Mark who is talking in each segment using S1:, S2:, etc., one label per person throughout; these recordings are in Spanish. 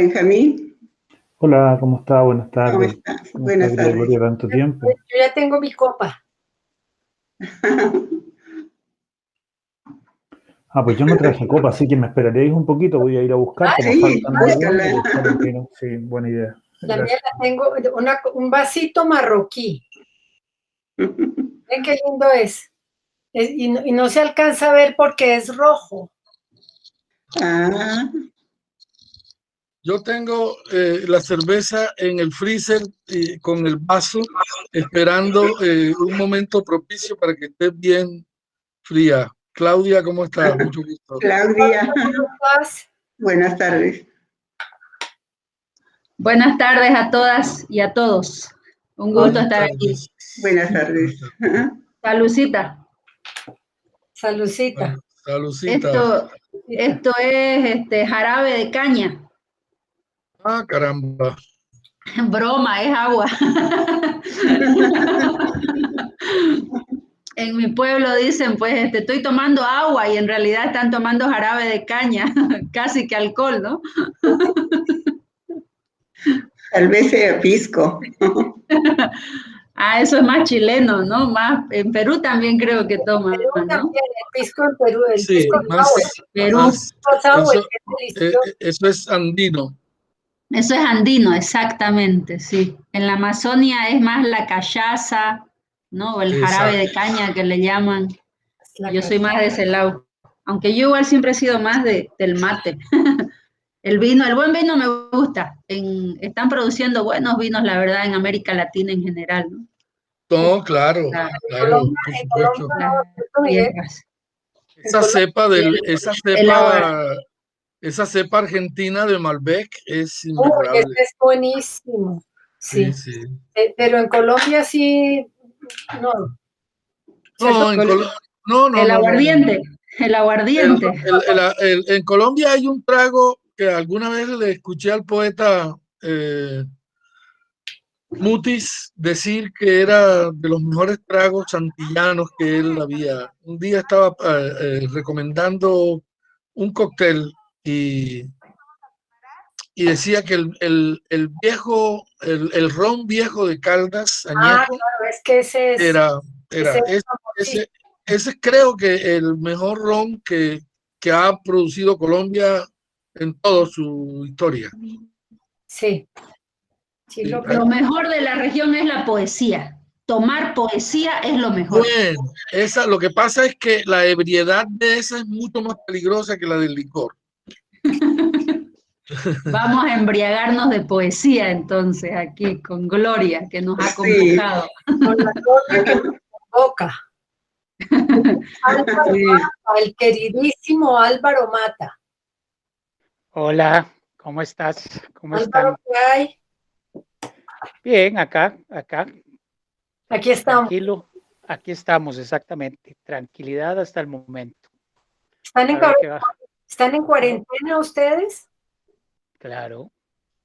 S1: Benjamín,
S2: Hola, ¿cómo está? Buenas
S1: ¿cómo
S2: tardes.
S1: estás?
S2: ¿Cómo está,
S1: Buenas
S2: querida
S1: tardes.
S2: Gloria? Tanto tiempo.
S3: Yo ya tengo mi copa.
S2: Pues yo no traje copa, así que me esperaréis un poquito. Voy a ir a buscar, como
S1: Sí,
S2: faltan algunos,
S1: búscala.
S2: voy a buscar el vino. Sí, buena idea.
S3: La mía
S2: Gracias.
S3: la tengo, un vasito marroquí. Ven qué lindo es. Y no se alcanza a ver porque es rojo.
S1: Ah,
S4: Yo tengo la cerveza en el freezer con el vaso, esperando un momento propicio para que esté bien fría. Claudia, ¿cómo estás? Mucho gusto.
S1: Claudia,
S3: ¿Cómo estás?
S1: buenas tardes.
S5: Buenas tardes a todas y a todos. Un gusto
S3: Hola.
S5: estar aquí.
S1: Buenas tardes.
S5: Salucita.
S3: Salucita.
S4: Salucita.
S5: Esto es jarabe de caña.
S4: Ah, caramba.
S5: Broma, es agua. En mi pueblo dicen, pues, estoy tomando agua y en realidad están tomando jarabe de caña, casi que alcohol, ¿no?
S1: Tal vez sea pisco.
S5: Eso es más chileno, ¿no? Más, en Perú también creo que toman,
S3: Perú
S5: ¿no?
S3: también, el pisco en Perú, el
S4: Sí,
S3: pisco
S5: Perú.
S3: sour,
S4: eso,
S3: es delicioso.
S4: eso es andino.
S5: Eso es andino, exactamente, sí. En la Amazonia es más la callaza, ¿no? O el jarabe
S4: Exacto.
S5: de caña que le llaman.
S3: La
S5: Yo soy más de ese lado. Aunque yo igual siempre he sido más del mate. El vino, el buen vino me gusta. Están produciendo buenos vinos, la verdad, en América Latina en general, ¿no?
S4: No, claro,
S5: Las
S4: claro, por
S3: En
S4: supuesto.
S3: Colombia,
S5: tierras.
S4: Esa cepa argentina de Malbec es
S3: uy,
S4: inmejorable.
S3: este es buenísimo.
S4: Sí,
S3: Sí.
S4: sí.
S3: Pero en Colombia sí, no. ¿Cierto?
S4: No, no, no,
S5: El
S4: no, no, no.
S5: aguardiente, el aguardiente.
S4: En Colombia hay un trago que alguna vez le escuché al poeta Mutis decir que era de los mejores tragos antillanos que él había. Un día estaba recomendando un cóctel y decía que el ron viejo de Caldas,
S3: Ah,
S4: añejo,
S3: claro, es que
S4: era,
S3: ese
S4: era
S3: es
S4: ese creo que el mejor ron que ha producido Colombia en toda su historia.
S3: sí, sí
S4: Sí,
S3: lo creo.
S5: Lo mejor de la región es la poesía. Tomar poesía es lo mejor.
S4: bueno, lo que pasa es que la ebriedad de esa es mucho más peligrosa que la del licor.
S5: Vamos a embriagarnos de poesía entonces aquí con Gloria, que nos ha
S1: Sí.
S5: convocado.
S3: Con la cosa que me convoca. Álvaro
S1: Sí.
S3: Mata, el queridísimo Álvaro Mata.
S6: Hola, ¿cómo estás? ¿Cómo
S3: Álvaro,
S6: están?
S3: ¿qué hay?
S6: Bien, acá,
S3: Aquí estamos.
S6: tranquilo. Aquí estamos, exactamente. Tranquilidad hasta el momento.
S3: ¿Están
S6: A ver qué va.
S3: ¿Están en cuarentena ustedes?
S6: Claro.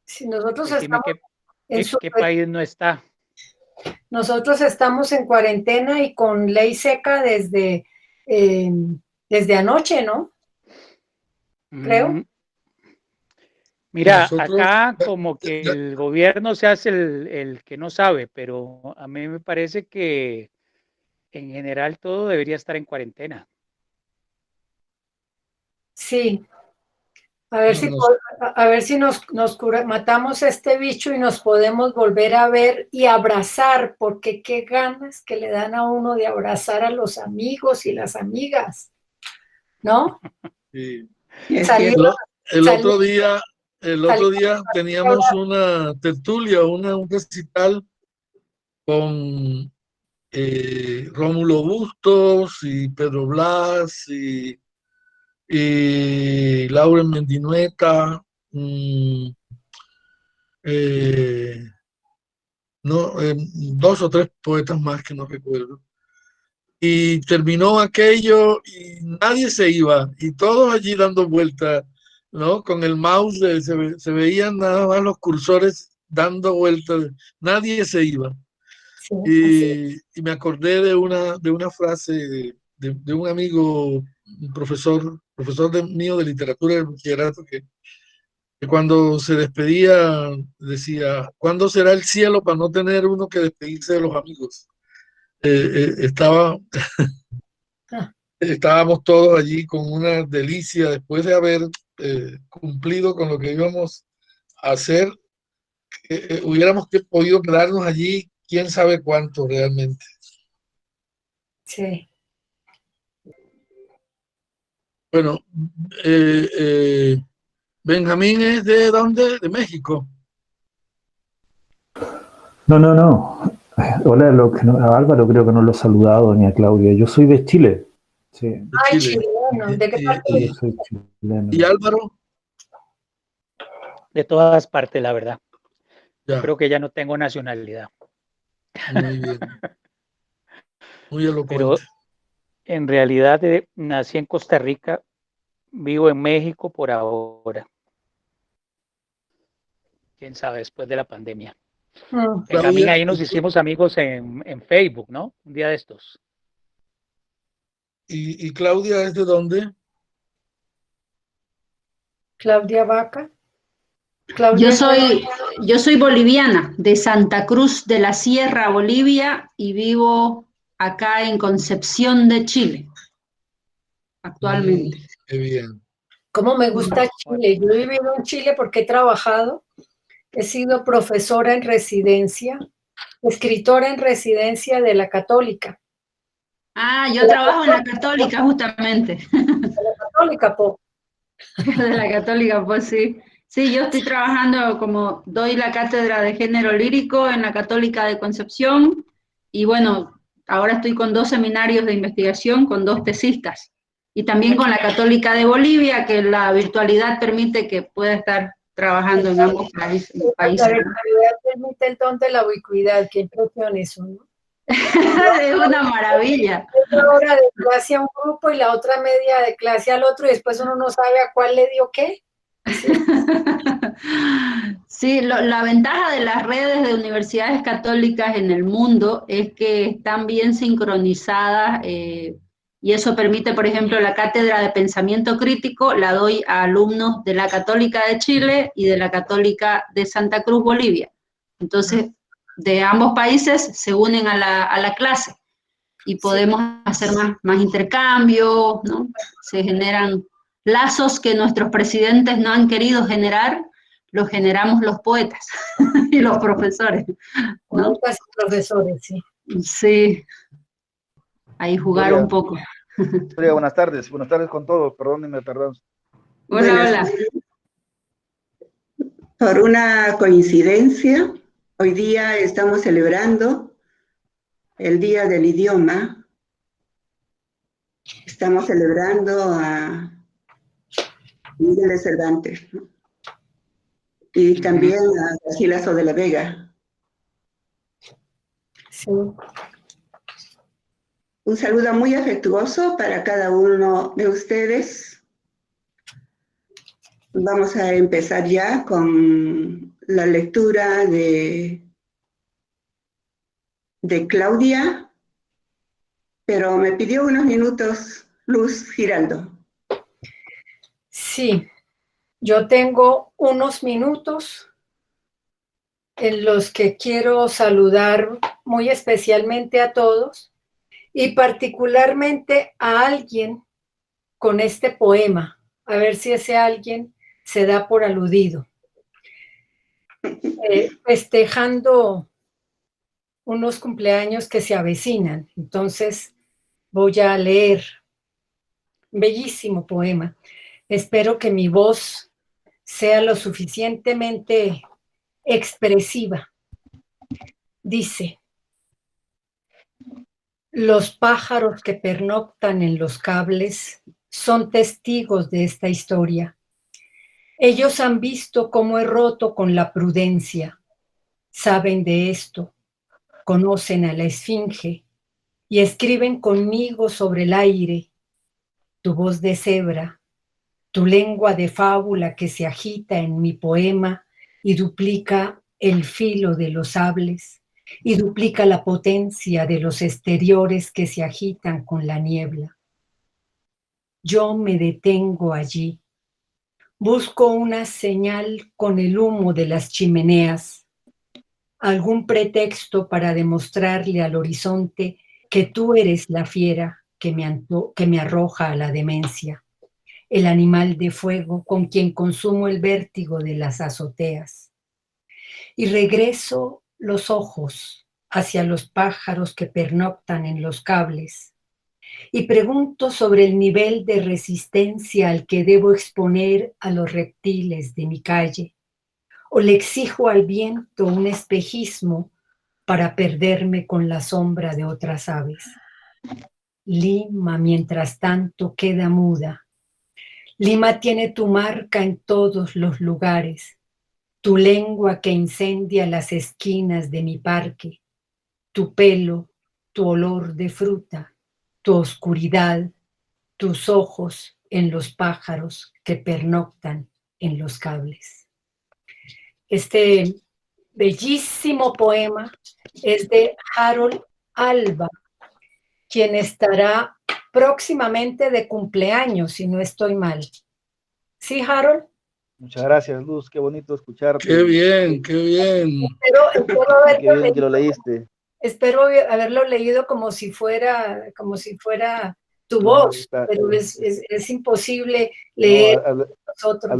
S3: Si nosotros
S6: Decime
S3: estamos en
S6: qué país no está.
S3: nosotros estamos en cuarentena y con ley seca eh, desde anoche, ¿no? Creo.
S6: Mira,
S4: Nosotros,
S6: acá como que
S4: ya-
S6: el gobierno se hace el que no sabe, pero a mí me parece que en general todo debería estar en cuarentena.
S3: Sí. A ver si,
S4: nos-
S3: a ver si matamos este bicho y nos podemos volver a ver y abrazar, porque qué ganas que le dan a uno de abrazar a los amigos y las amigas, ¿no?
S4: sí.
S1: Es
S3: Salir,
S1: cierto.
S4: El
S3: salir,
S4: el
S3: salir
S4: otro día teníamos una tertulia, un recital con Rómulo Bustos y Pedro Blas y Lauren Mendinueta, eh, no, dos o tres poetas más que no recuerdo. Y terminó aquello y nadie se iba, y todos allí dando vueltas, ¿no? Con el mouse se veían nada más los cursores dando vueltas, nadie se iba.
S3: sí,
S4: Y me acordé de una frase de un amigo, un profesor mío de literatura del bachillerato, que que cuando se despedía decía, ¿cuándo será el cielo para no tener uno que despedirse de los amigos?
S3: Ah.
S4: Estábamos todos allí con una delicia después de haber cumplido con lo que íbamos a hacer. Hubiéramos podido quedarnos allí quién sabe cuánto realmente.
S3: Sí.
S4: Bueno, Benjamín es ¿de dónde? De México.
S2: No. Hola, a Álvaro creo que no lo he saludado ni a Claudia. Yo soy de Chile. Sí,
S4: De
S3: Ay,
S4: Chile.
S3: chileno, ¿de qué parte?
S2: yo soy chileno.
S4: ¿Y Álvaro?
S6: De todas partes, la verdad.
S4: Ya,
S6: Creo que ya no tengo nacionalidad.
S4: muy bien. Muy elocuente.
S6: Pero en realidad nací en Costa Rica, vivo en México por ahora. Quién sabe, después de la pandemia.
S3: Mm.
S6: Benjamín,
S4: Claudia,
S6: ahí nos hicimos amigos en Facebook, ¿no? Un día de estos.
S4: ¿Y Claudia es de dónde?
S3: Claudia Vaca. Claudia,
S5: Yo soy boliviana, de Santa Cruz de la Sierra, Bolivia, y vivo acá en Concepción de Chile, actualmente.
S4: Qué bien.
S3: ¿cómo me gusta Chile? Yo he vivido en Chile porque he trabajado, he sido profesora en residencia, escritora en residencia de la Católica.
S5: Ah, yo trabajo en la Católica justamente.
S3: Católica, po.
S5: De la Católica, pues sí. Sí, yo estoy trabajando como doy la cátedra de género lírico en la Católica de Concepción y bueno, ahora estoy con 2 seminarios de investigación con 2 tesistas y también con la Católica de Bolivia, que la virtualidad permite que pueda estar trabajando en ambos países.
S3: La virtualidad permite el don de la ubicuidad, qué impresión eso, ¿no?
S5: Es una maravilla.
S3: Una hora de clase a un grupo y la otra media de clase al otro y después uno no sabe a cuál le dio qué.
S5: Sí, la ventaja de las redes de universidades católicas en el mundo es que están bien sincronizadas y eso permite, por ejemplo, la cátedra de pensamiento crítico la doy a alumnos de la Católica de Chile y de la Católica de Santa Cruz, Bolivia. Entonces, de ambos países se unen a la clase y podemos hacer más intercambios, ¿no? Se generan lazos que nuestros presidentes no han querido generar, los generamos los poetas y los profesores, ¿no?
S3: Poetas y profesores, sí.
S5: Sí, ahí jugar un poco.
S7: Buenas tardes con todos, perdónenme, perdón.
S5: Hola.
S1: Por una coincidencia, hoy día estamos celebrando el Día del Idioma. Estamos celebrando a Miguel de Cervantes, ¿no? Y también a Garcilaso de la Vega.
S3: Sí.
S1: Un saludo muy afectuoso para cada uno de ustedes. Vamos a empezar ya con la lectura de Claudia, pero me pidió unos minutos Luz Giraldo.
S3: Sí, yo tengo unos minutos en los que quiero saludar muy especialmente a todos y particularmente a alguien con este poema, a ver si ese alguien se da por aludido. Festejando unos cumpleaños que se avecinan, entonces voy a leer. Bellísimo poema. Espero que mi voz sea lo suficientemente expresiva. Dice: los pájaros que pernoctan en los cables son testigos de esta historia. Ellos han visto cómo he roto con la prudencia. Saben de esto, conocen a la esfinge y escriben conmigo sobre el aire. Tu voz de cebra, tu lengua de fábula que se agita en mi poema y duplica el filo de los sables y duplica la potencia de los exteriores que se agitan con la niebla. Yo me detengo allí, Busco una señal con el humo de las chimeneas, algún pretexto para demostrarle al horizonte que tú eres la fiera que me arroja a la demencia, el animal de fuego con quien consumo el vértigo de las azoteas. Y regreso los ojos hacia los pájaros que pernoctan en los cables y pregunto sobre el nivel de resistencia al que debo exponer a los reptiles de mi calle, o le exijo al viento un espejismo para perderme con la sombra de otras aves. Lima, mientras tanto, queda muda. Lima tiene tu marca en todos los lugares, tu lengua que incendia las esquinas de mi parque, tu pelo, tu olor de fruta, tu oscuridad, tus ojos en los pájaros que pernoctan en los cables. Este bellísimo poema es de Harold Alba, quien estará próximamente de cumpleaños, si no estoy mal. ¿Sí, Harold?
S7: Muchas gracias, Luz. Qué bonito escucharte.
S4: Qué bien, qué bien.
S7: Qué bien que lo leíste.
S3: Espero haberlo leído como si fuera tu
S7: No,
S3: voz,
S7: está-
S3: pero es imposible leer
S7: No,
S3: nosotros.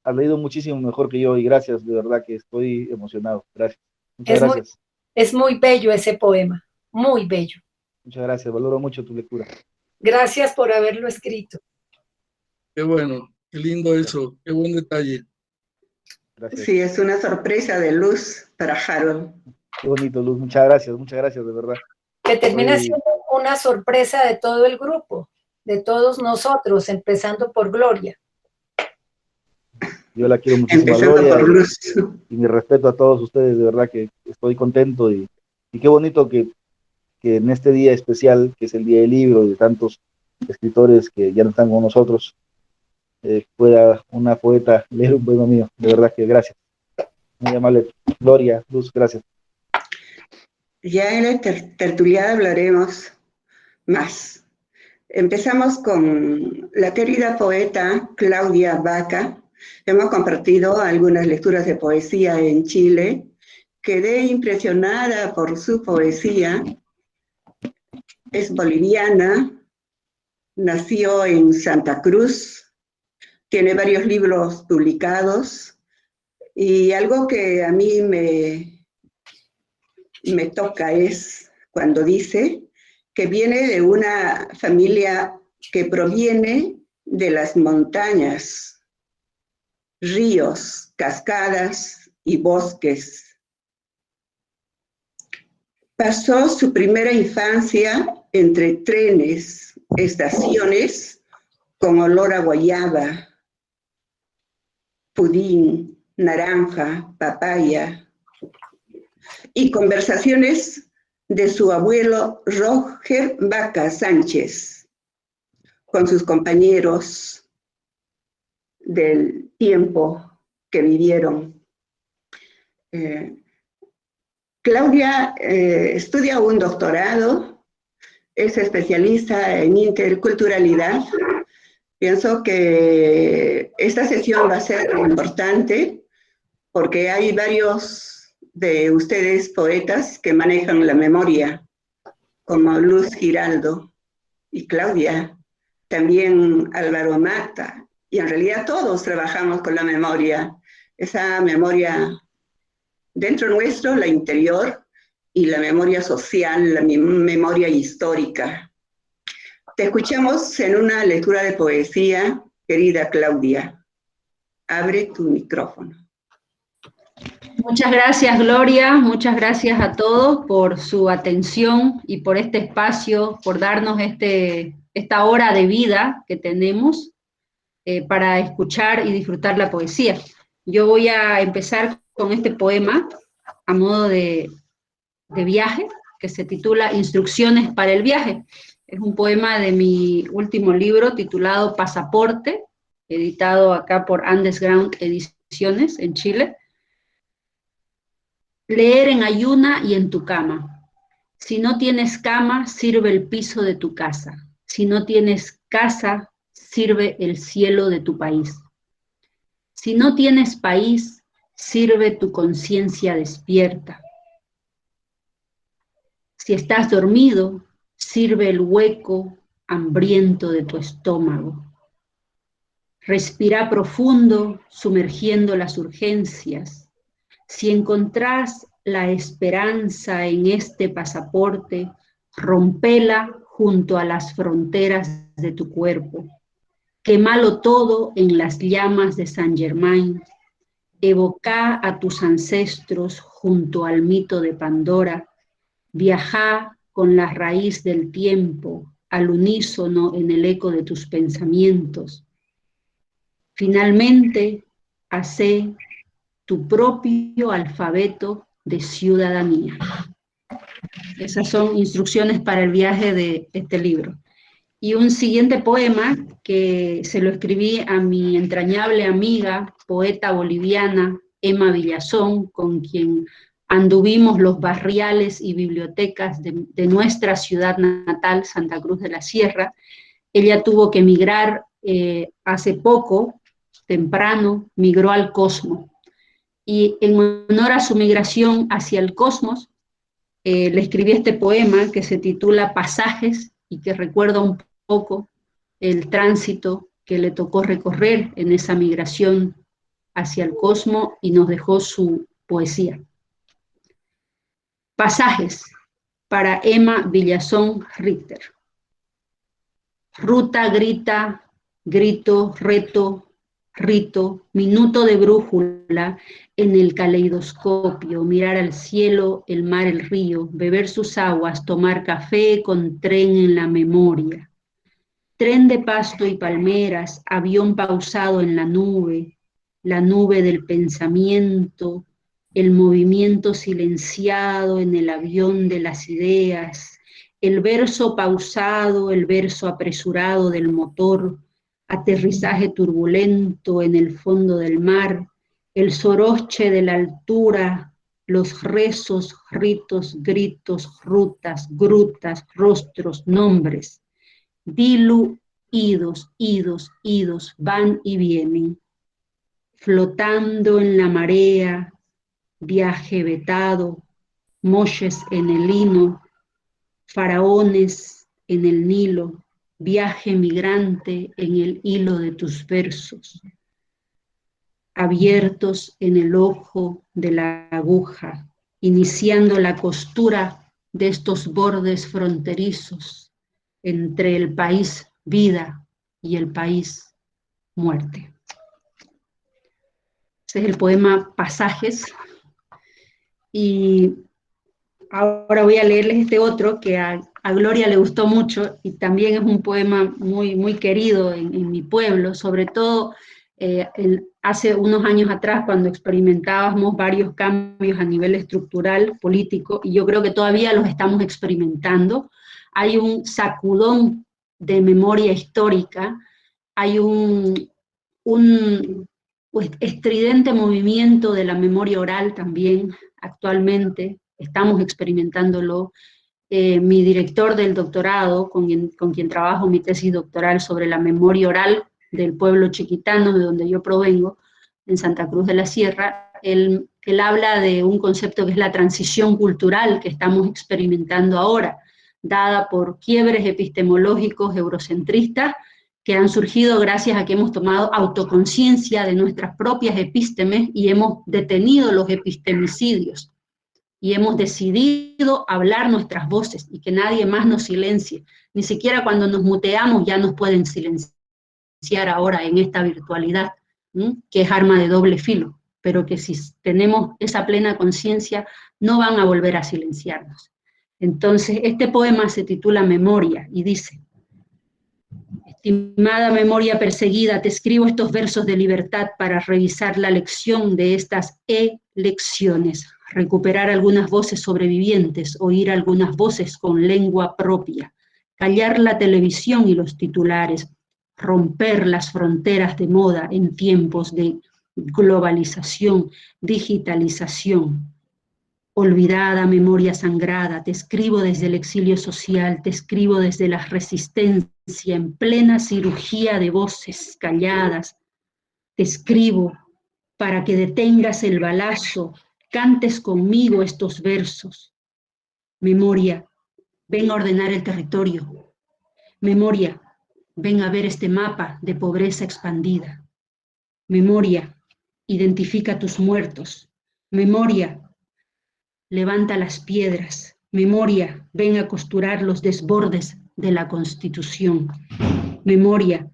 S7: has leído muchísimo mejor que yo y gracias, de verdad que estoy emocionado. Gracias. Muchas
S3: Es muy,
S7: gracias.
S3: es muy bello ese poema, muy bello.
S7: Muchas gracias. Valoro mucho tu lectura.
S3: Gracias por haberlo escrito.
S4: Qué bueno, qué lindo eso, qué buen detalle.
S7: Gracias.
S1: Sí, es una sorpresa de Luz para Harold.
S7: Qué bonito, Luz. muchas gracias, de verdad.
S3: Que termina
S7: Soy-
S3: siendo una sorpresa de todo el grupo, de todos nosotros, empezando por Gloria.
S7: Yo la quiero muchísimo a
S1: Empezando
S7: Gloria
S1: por Luz.
S7: y mi respeto a todos ustedes, de verdad que estoy contento y qué bonito que en este día especial, que es el Día del Libro y de tantos escritores que ya no están con nosotros, pueda una poeta leer un poema mío. De verdad que gracias. Muy amable. Gloria, Luz, gracias.
S1: Ya en la tertuliada hablaremos más. Empezamos con la querida poeta Claudia Vaca. Hemos compartido algunas lecturas de poesía en Chile. Quedé impresionada por su poesía. Es boliviana, nació en Santa Cruz, tiene varios libros publicados y algo que a mí me toca es cuando dice que viene de una familia que proviene de las montañas, ríos, cascadas y bosques. Pasó su primera infancia entre trenes, estaciones, con olor a guayaba, pudín, naranja, papaya, y conversaciones de su abuelo Roger Vaca Sánchez con sus compañeros del tiempo que vivieron. Claudia estudia un doctorado, es especialista en interculturalidad. Pienso que esta sesión va a ser importante porque hay varios de ustedes poetas que manejan la memoria, como Luz Giraldo y Claudia, también Álvaro Mata, y en realidad todos trabajamos con la memoria, esa memoria dentro nuestro, la interior, y la memoria social, la memoria histórica. Te escuchamos en una lectura de poesía, querida Claudia. Abre tu micrófono.
S5: Muchas gracias, Gloria. Muchas gracias a todos por su atención y por este espacio, por darnos esta hora de vida que tenemos para escuchar y disfrutar la poesía. Yo voy a empezar con este poema a modo de viaje, que se titula Instrucciones para el viaje. Es un poema de mi último libro titulado Pasaporte, editado acá por Underground Ediciones en Chile. Leer en ayuna y en tu cama. Si no tienes cama, sirve el piso de tu casa. Si no tienes casa, sirve el cielo de tu país. Si no tienes país, sirve tu conciencia despierta. Si estás dormido, sirve el hueco hambriento de tu estómago. Respira profundo, sumergiendo las urgencias. Si encontrás la esperanza en este pasaporte, rompela junto a las fronteras de tu cuerpo. Quémalo todo en las llamas de Saint Germain. Evoca a tus ancestros junto al mito de Pandora. Viajá con la raíz del tiempo, al unísono en el eco de tus pensamientos. Finalmente, hacé tu propio alfabeto de ciudadanía. Esas son instrucciones para el viaje de este libro. Y un siguiente poema que se lo escribí a mi entrañable amiga, poeta boliviana, Emma Villazón, con quien anduvimos los barriales y bibliotecas de nuestra ciudad natal, Santa Cruz de la Sierra. Ella tuvo que emigrar hace poco, temprano, migró al Cosmos. Y en honor a su migración hacia el Cosmos, le escribí este poema que se titula Pasajes y que recuerda un poco el tránsito que le tocó recorrer en esa migración hacia el Cosmos y nos dejó su poesía. Pasajes para Emma Villazón Richter. Ruta, grita, grito, reto, rito, minuto de brújula en el caleidoscopio, mirar al cielo, el mar, el río, beber sus aguas, tomar café con tren en la memoria. Tren de pasto y palmeras, avión pausado en la nube del pensamiento, el movimiento silenciado en el avión de las ideas, el verso pausado, el verso apresurado del motor, aterrizaje turbulento en el fondo del mar, el soroche de la altura, los rezos, ritos, gritos, rutas, grutas, rostros, nombres, diluidos, idos, van y vienen, flotando en la marea, viaje vetado, moches en el lino, faraones en el Nilo, viaje migrante en el hilo de tus versos, abiertos en el ojo de la aguja, iniciando la costura de estos bordes fronterizos entre el país vida y el país muerte. Ese es el poema Pasajes. Y ahora voy a leerles este otro que a Gloria le gustó mucho y también es un poema muy, muy querido en mi pueblo, sobre todo hace unos años atrás cuando experimentábamos varios cambios a nivel estructural, político, y yo creo que todavía los estamos experimentando. Hay un sacudón de memoria histórica, hay un pues, estridente movimiento de la memoria oral también actualmente, estamos experimentándolo. Mi director del doctorado, con quien trabajo mi tesis doctoral sobre la memoria oral del pueblo chiquitano, de donde yo provengo, en Santa Cruz de la Sierra, él habla de un concepto que es la transición cultural que estamos experimentando ahora, dada por quiebres epistemológicos eurocentristas que han surgido gracias a que hemos tomado autoconciencia de nuestras propias epístemes y hemos detenido los epistemicidios y hemos decidido hablar nuestras voces y que nadie más nos silencie. Ni siquiera cuando nos muteamos ya nos pueden silenciar ahora en esta virtualidad, que es arma de doble filo, pero que si tenemos esa plena conciencia no van a volver a silenciarnos. Entonces, este poema se titula Memoria y dice: estimada memoria perseguida, te escribo estos versos de libertad para revisar la lección de estas elecciones, recuperar algunas voces sobrevivientes, oír algunas voces con lengua propia, callar la televisión y los titulares, romper las fronteras de moda en tiempos de globalización, digitalización. Olvidada memoria sangrada, te escribo desde el exilio social, te escribo desde la resistencia en plena cirugía de voces calladas, te escribo para que detengas el balazo, cantes conmigo estos versos. Memoria, ven a ordenar el territorio. Memoria, ven a ver este mapa de pobreza expandida. Memoria, identifica tus muertos. Memoria, levanta las piedras. Memoria, ven a costurar los desbordes de la Constitución. Memoria,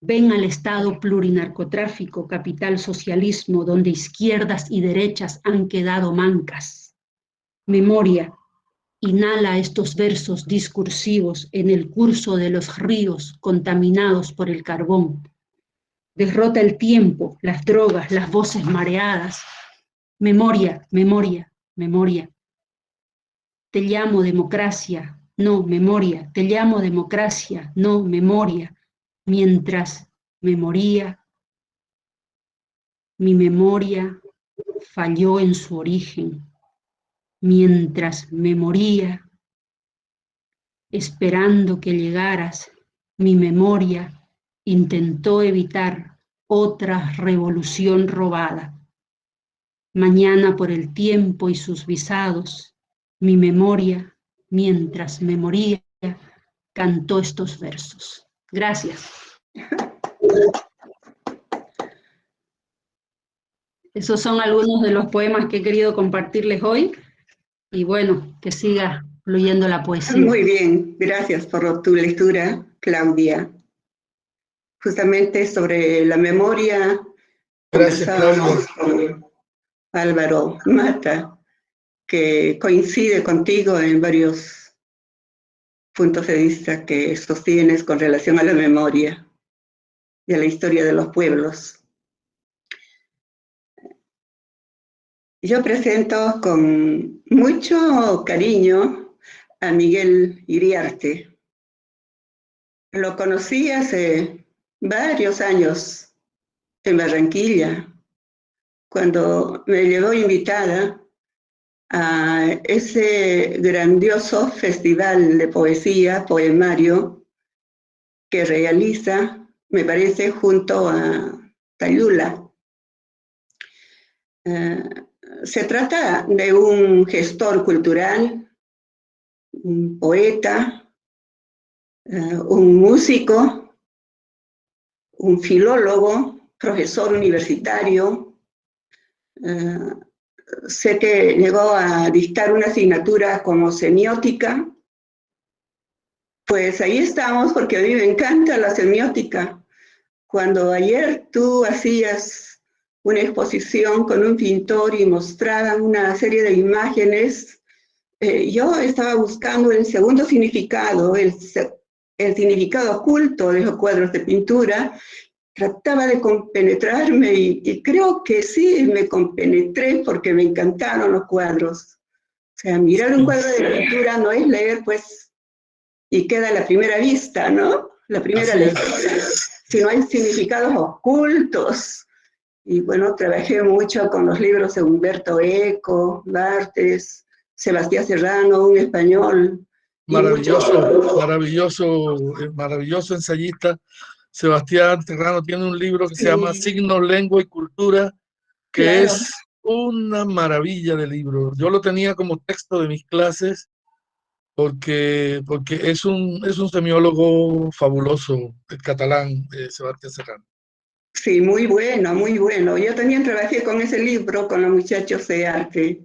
S5: ven al Estado plurinarcotráfico, capital socialismo, donde izquierdas y derechas han quedado mancas. Memoria, inhala estos versos discursivos en el curso de los ríos contaminados por el carbón. Derrota el tiempo, las drogas, las voces mareadas. Memoria, memoria, memoria. Te llamo democracia, no memoria. Te llamo democracia, no memoria. Mientras me moría, mi memoria falló en su origen. Mientras me moría, esperando que llegaras, mi memoria intentó evitar otra revolución robada. Mañana por el tiempo y sus visados, mi memoria, mientras me moría, cantó estos versos. Gracias. Esos son algunos de los poemas que he querido compartirles hoy. Y bueno, que siga fluyendo la poesía.
S1: Muy bien, gracias por tu lectura, Claudia. Justamente sobre la memoria, conversábamos con Álvaro Mata, que coincide contigo en varios puntos de vista que sostienes con relación a la memoria y a la historia de los pueblos. Yo presento con mucho cariño a Miguel Iriarte. Lo conocí hace varios años en Barranquilla, cuando me llevó invitada a ese grandioso festival de poesía, poemario, que realiza, me parece, junto a Tayula. Se trata de un gestor cultural, un poeta, un músico, un filólogo, profesor universitario. Sé que llegó a dictar una asignatura como semiótica. Pues ahí estamos, porque a mí me encanta la semiótica. Cuando ayer tú hacías una exposición con un pintor y mostraban una serie de imágenes, yo estaba buscando el segundo significado, el significado oculto de los cuadros de pintura. Trataba de compenetrarme y creo que sí me compenetré porque me encantaron los cuadros. O sea, mirar un cuadro de pintura no es leer, pues, y queda a la primera vista, ¿no? La primera lectura, sino hay significados ocultos. Y bueno, trabajé mucho con los libros de Humberto Eco, Barthes, Sebastián Serrano, un español.
S4: Maravilloso ensayista. Sebastián Serrano tiene un libro que se llama Signos, Lengua y Cultura, que es una maravilla de libro. Yo lo tenía como texto de mis clases porque es un semiólogo fabuloso, el catalán, Sebastián Serrano.
S1: Sí, muy bueno, muy bueno. Yo también trabajé con ese libro, con los muchachos de arte,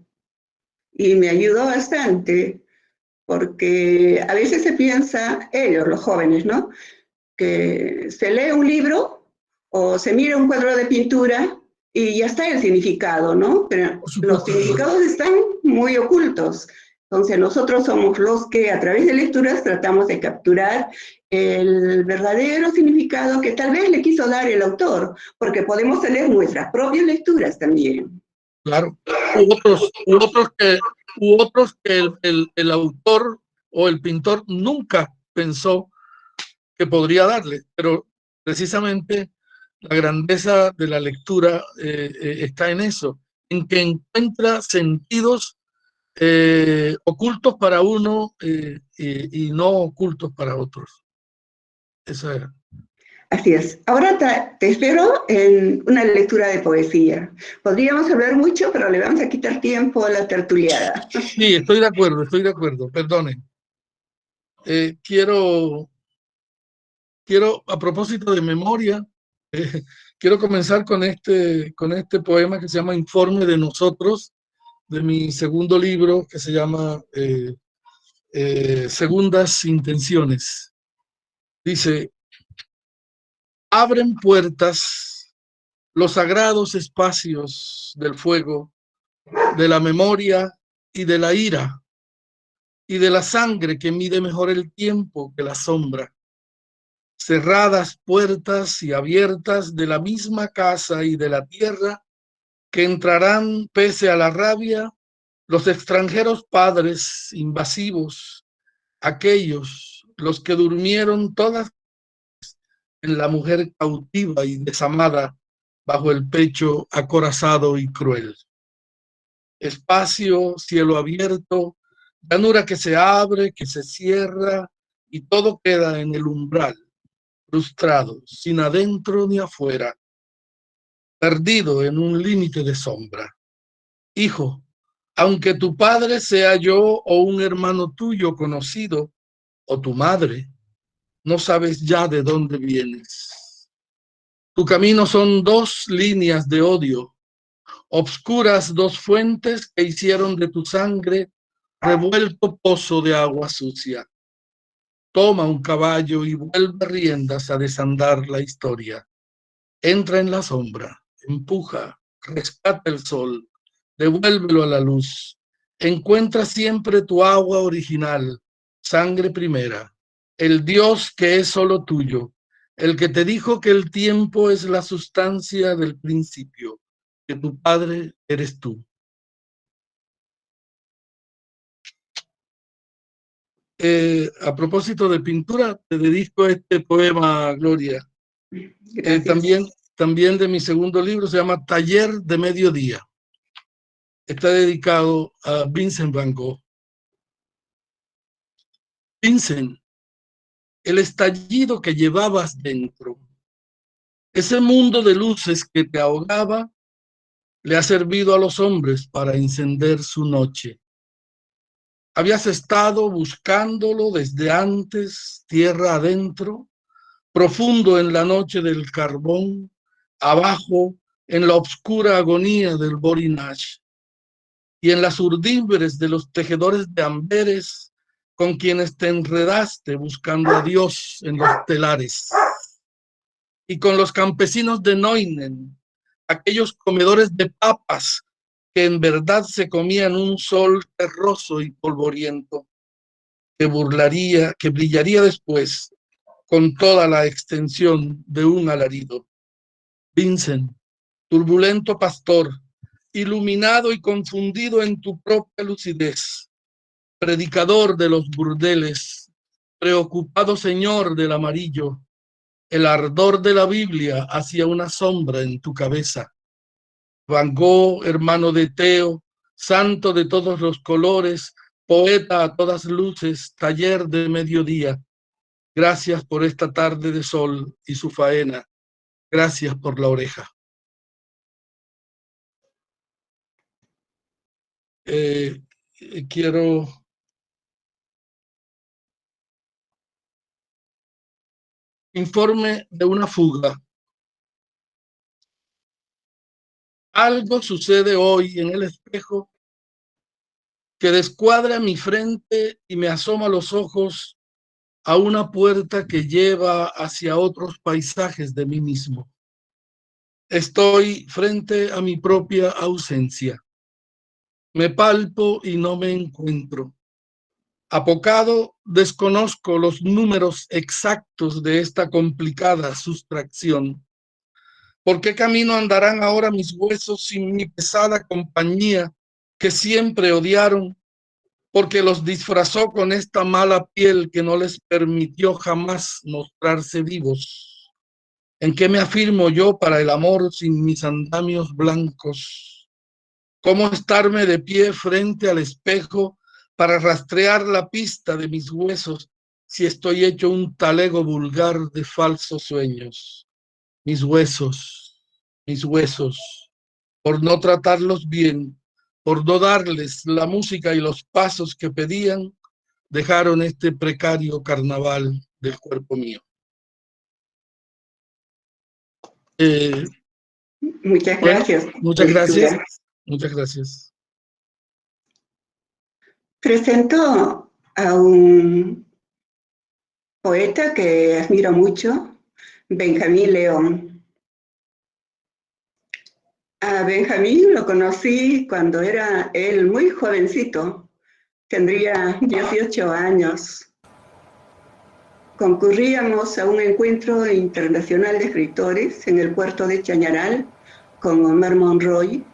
S1: y me ayudó bastante, porque a veces se piensa, ellos, los jóvenes, ¿no?, que se lee un libro o se mira un cuadro de pintura y ya está el significado, ¿no? Pero los significados están muy ocultos. Entonces nosotros somos los que a través de lecturas tratamos de capturar el verdadero significado que tal vez le quiso dar el autor, porque podemos tener nuestras propias lecturas también.
S4: Claro, u otros que el autor o el pintor nunca pensó que podría darle, pero precisamente la grandeza de la lectura está en eso, en que encuentra sentidos ocultos para uno y no ocultos para otros. Eso era.
S1: Así es. Ahora te espero en una lectura de poesía. Podríamos hablar mucho, pero le vamos a quitar tiempo a la tertuliada.
S4: Sí, estoy de acuerdo, perdone. Quiero, a propósito de memoria, quiero comenzar con este poema que se llama Informe de Nosotros, de mi segundo libro, que se llama Segundas Intenciones. Dice: abren puertas los sagrados espacios del fuego, de la memoria y de la ira, y de la sangre que mide mejor el tiempo que la sombra. Cerradas puertas y abiertas de la misma casa y de la tierra, que entrarán pese a la rabia los extranjeros padres invasivos, aquellos los que durmieron todas en la mujer cautiva y desamada bajo el pecho acorazado y cruel. Espacio, cielo abierto, llanura que se abre, que se cierra, y todo queda en el umbral, frustrado, sin adentro ni afuera, perdido en un límite de sombra. Hijo, aunque tu padre sea yo o un hermano tuyo conocido, o tu madre, no sabes ya de dónde vienes. Tu camino son dos líneas de odio, obscuras dos fuentes que hicieron de tu sangre revuelto pozo de agua sucia. Toma un caballo y vuelve riendas a desandar la historia. Entra en la sombra, empuja, rescata el sol, devuélvelo a la luz. Encuentra siempre tu agua original, sangre primera, el Dios que es solo tuyo, el que te dijo que el tiempo es la sustancia del principio, que tu padre eres tú. A propósito de pintura, te dedico este poema, Gloria. También de mi segundo libro, se llama Taller de Mediodía. Está dedicado a Vincent Van Gogh. Vincent, el estallido que llevabas dentro, ese mundo de luces que te ahogaba, le ha servido a los hombres para encender su noche. Habías estado buscándolo desde antes, tierra adentro, profundo en la noche del carbón, abajo en la oscura agonía del Borinage, y en las urdibres de los tejedores de amberes con quienes te enredaste buscando a Dios en los telares, y con los campesinos de Neunen, aquellos comedores de papas que en verdad se comían un sol terroso y polvoriento, que brillaría después con toda la extensión de un alarido. Vincent, turbulento pastor, iluminado y confundido en tu propia lucidez, predicador de los burdeles, preocupado señor del amarillo, el ardor de la Biblia hacía una sombra en tu cabeza. Van Gogh, hermano de Teo, santo de todos los colores, poeta a todas luces, taller de mediodía. Gracias por esta tarde de sol y su faena. Gracias por la oreja. Quiero informe de una fuga. Algo sucede hoy en el espejo que descuadra mi frente y me asoma los ojos a una puerta que lleva hacia otros paisajes de mí mismo. Estoy frente a mi propia ausencia. Me palpo y no me encuentro. Apocado, desconozco los números exactos de esta complicada sustracción. ¿Por qué camino andarán ahora mis huesos sin mi pesada compañía que siempre odiaron? Porque los disfrazó con esta mala piel que no les permitió jamás mostrarse vivos. ¿En qué me afirmo yo para el amor sin mis andamios blancos? ¿Cómo estarme de pie frente al espejo para rastrear la pista de mis huesos si estoy hecho un talego vulgar de falsos sueños. Mis huesos, por no tratarlos bien, por no darles la música y los pasos que pedían, dejaron este precario carnaval del cuerpo mío.
S1: Muchas gracias.
S4: Muchas gracias. Muchas gracias.
S1: Presento a un poeta que admiro mucho, Benjamín León. A Benjamín lo conocí cuando era él muy jovencito, tendría 18 años. Concurríamos a un encuentro internacional de escritores en el puerto de Chañaral con Omar Monroy.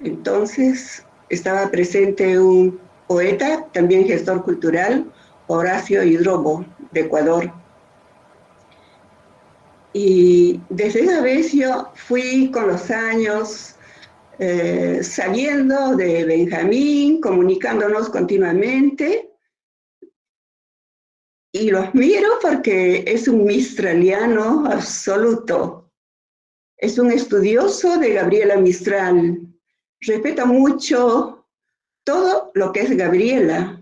S1: Entonces estaba presente un poeta, también gestor cultural, Horacio Hidrobo, de Ecuador. Y desde esa vez yo fui con los años sabiendo de Benjamín, comunicándonos continuamente, y lo admiro porque es un mistraliano absoluto. Es un estudioso de Gabriela Mistral. Respeta mucho todo lo que es Gabriela.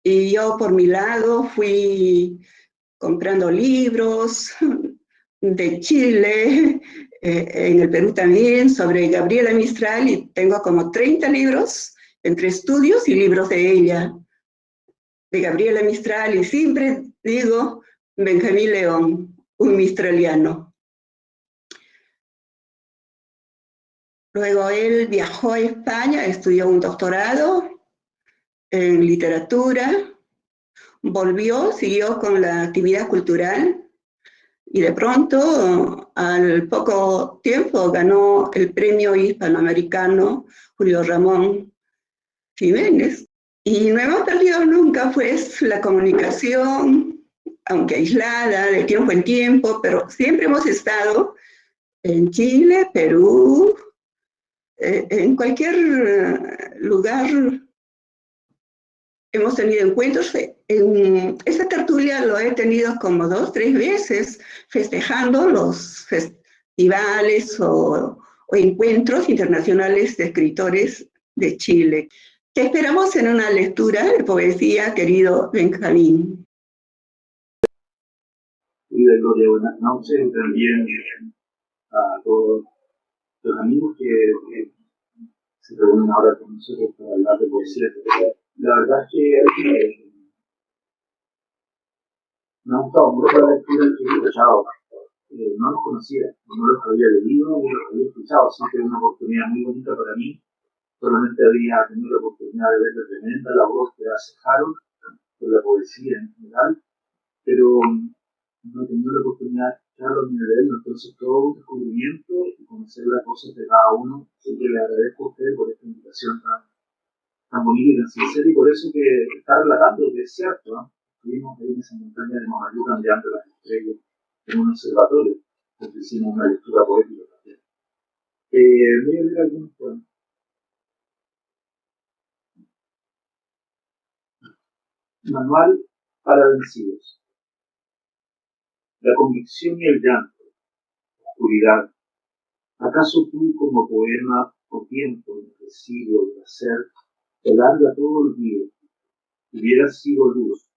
S1: Y yo, por mi lado, fui comprando libros de Chile, en el Perú también, sobre Gabriela Mistral, y tengo como 30 libros, entre estudios y libros de ella, de Gabriela Mistral, y siempre digo Benjamín León, un mistraliano. Luego él viajó a España, estudió un doctorado en literatura, volvió, siguió con la actividad cultural, y de pronto, al poco tiempo, ganó el premio hispanoamericano Julio Ramón Jiménez. Y no hemos perdido nunca, pues, la comunicación, aunque aislada, de tiempo en tiempo, pero siempre hemos estado en Chile, Perú, en cualquier lugar. Hemos tenido encuentros. En esta tertulia lo he tenido como 2 o 3 veces, festejando los festivales o encuentros internacionales de escritores de Chile. Te esperamos en una lectura de poesía, querido Benjamín.
S8: Y de Gloria, buenas noches, y también a todos los amigos que se reúnen ahora con nosotros para hablar de poesía. La verdad es que me ha gustado mucho la lectura que he escuchado. No los conocía, no los había leído, ni los había escuchado, así que es una oportunidad muy bonita para mí. Solamente había tenido la oportunidad de ver la tremenda labor que hace Harold con la poesía en general, pero no he tenido la oportunidad de escucharlo ni de verlo, entonces todo un descubrimiento y conocer las cosas de cada uno. Así que le agradezco a usted por esta invitación tan bonita y tan sincera, y por eso que está relatando, que es cierto, ¿no? Estuvimos ahí en esa montaña de Momayú cambiando las estrellas en un observatorio, porque hicimos una lectura poética también. Voy a leer algunos poemas. Manual para vencidos. La convicción y el llanto, oscuridad. ¿Acaso tú, como poema o tiempo en residuo de hacer, te larga todo el día? Hubieras sido luz,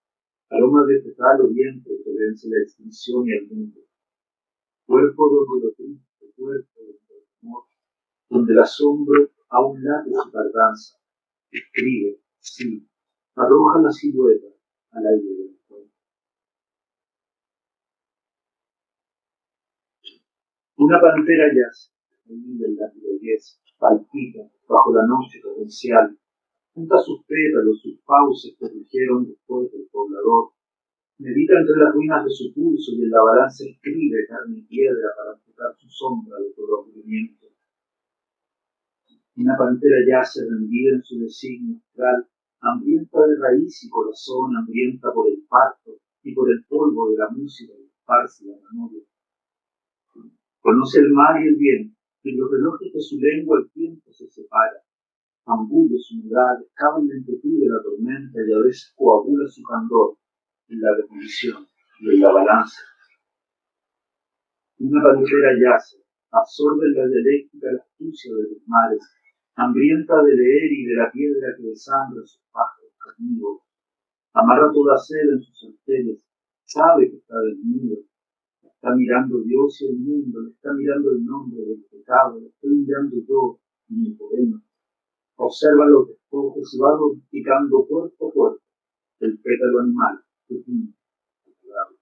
S8: aroma de fetal oriente que vence la extinción y el mundo. Cuerpo donde lo triste, cuerpo donde el amor, donde el asombro aún late su tardanza. Escribe, sí, arroja la silueta al aire del fuego. Una pantera yace, en el lápiz palpita bajo la noche torrencial. Junta sus pétalos, sus fauces que surgieron después del poblador. Medita entre las ruinas de su pulso y en la balanza escribe carne y piedra para amputar su sombra de todo aburrimiento. Una pantera yace rendida en su designio astral, hambrienta de raíz y corazón, hambrienta por el parto y por el polvo de la música que esparce la memoria. Conoce el mar y el bien, y en los relojes de su lengua el tiempo se separa. Ambulle su mirada, excava en la inquietud de la tormenta y a veces coagula su candor. en la demolición y en la balanza. Una pantera yace, absorbe la dialéctica la astucia de los mares, hambrienta de leer y de la piedra que desangra sus pájaros carnívoros. Amarra toda sed en sus arterias, sabe que está desnudo. Está mirando Dios y el mundo, le está mirando el nombre del pecado, le estoy mirando yo y mi poema. Observa los despojos y va domesticando cuerpo a cuerpo el pétalo animal que tiene el cadáver.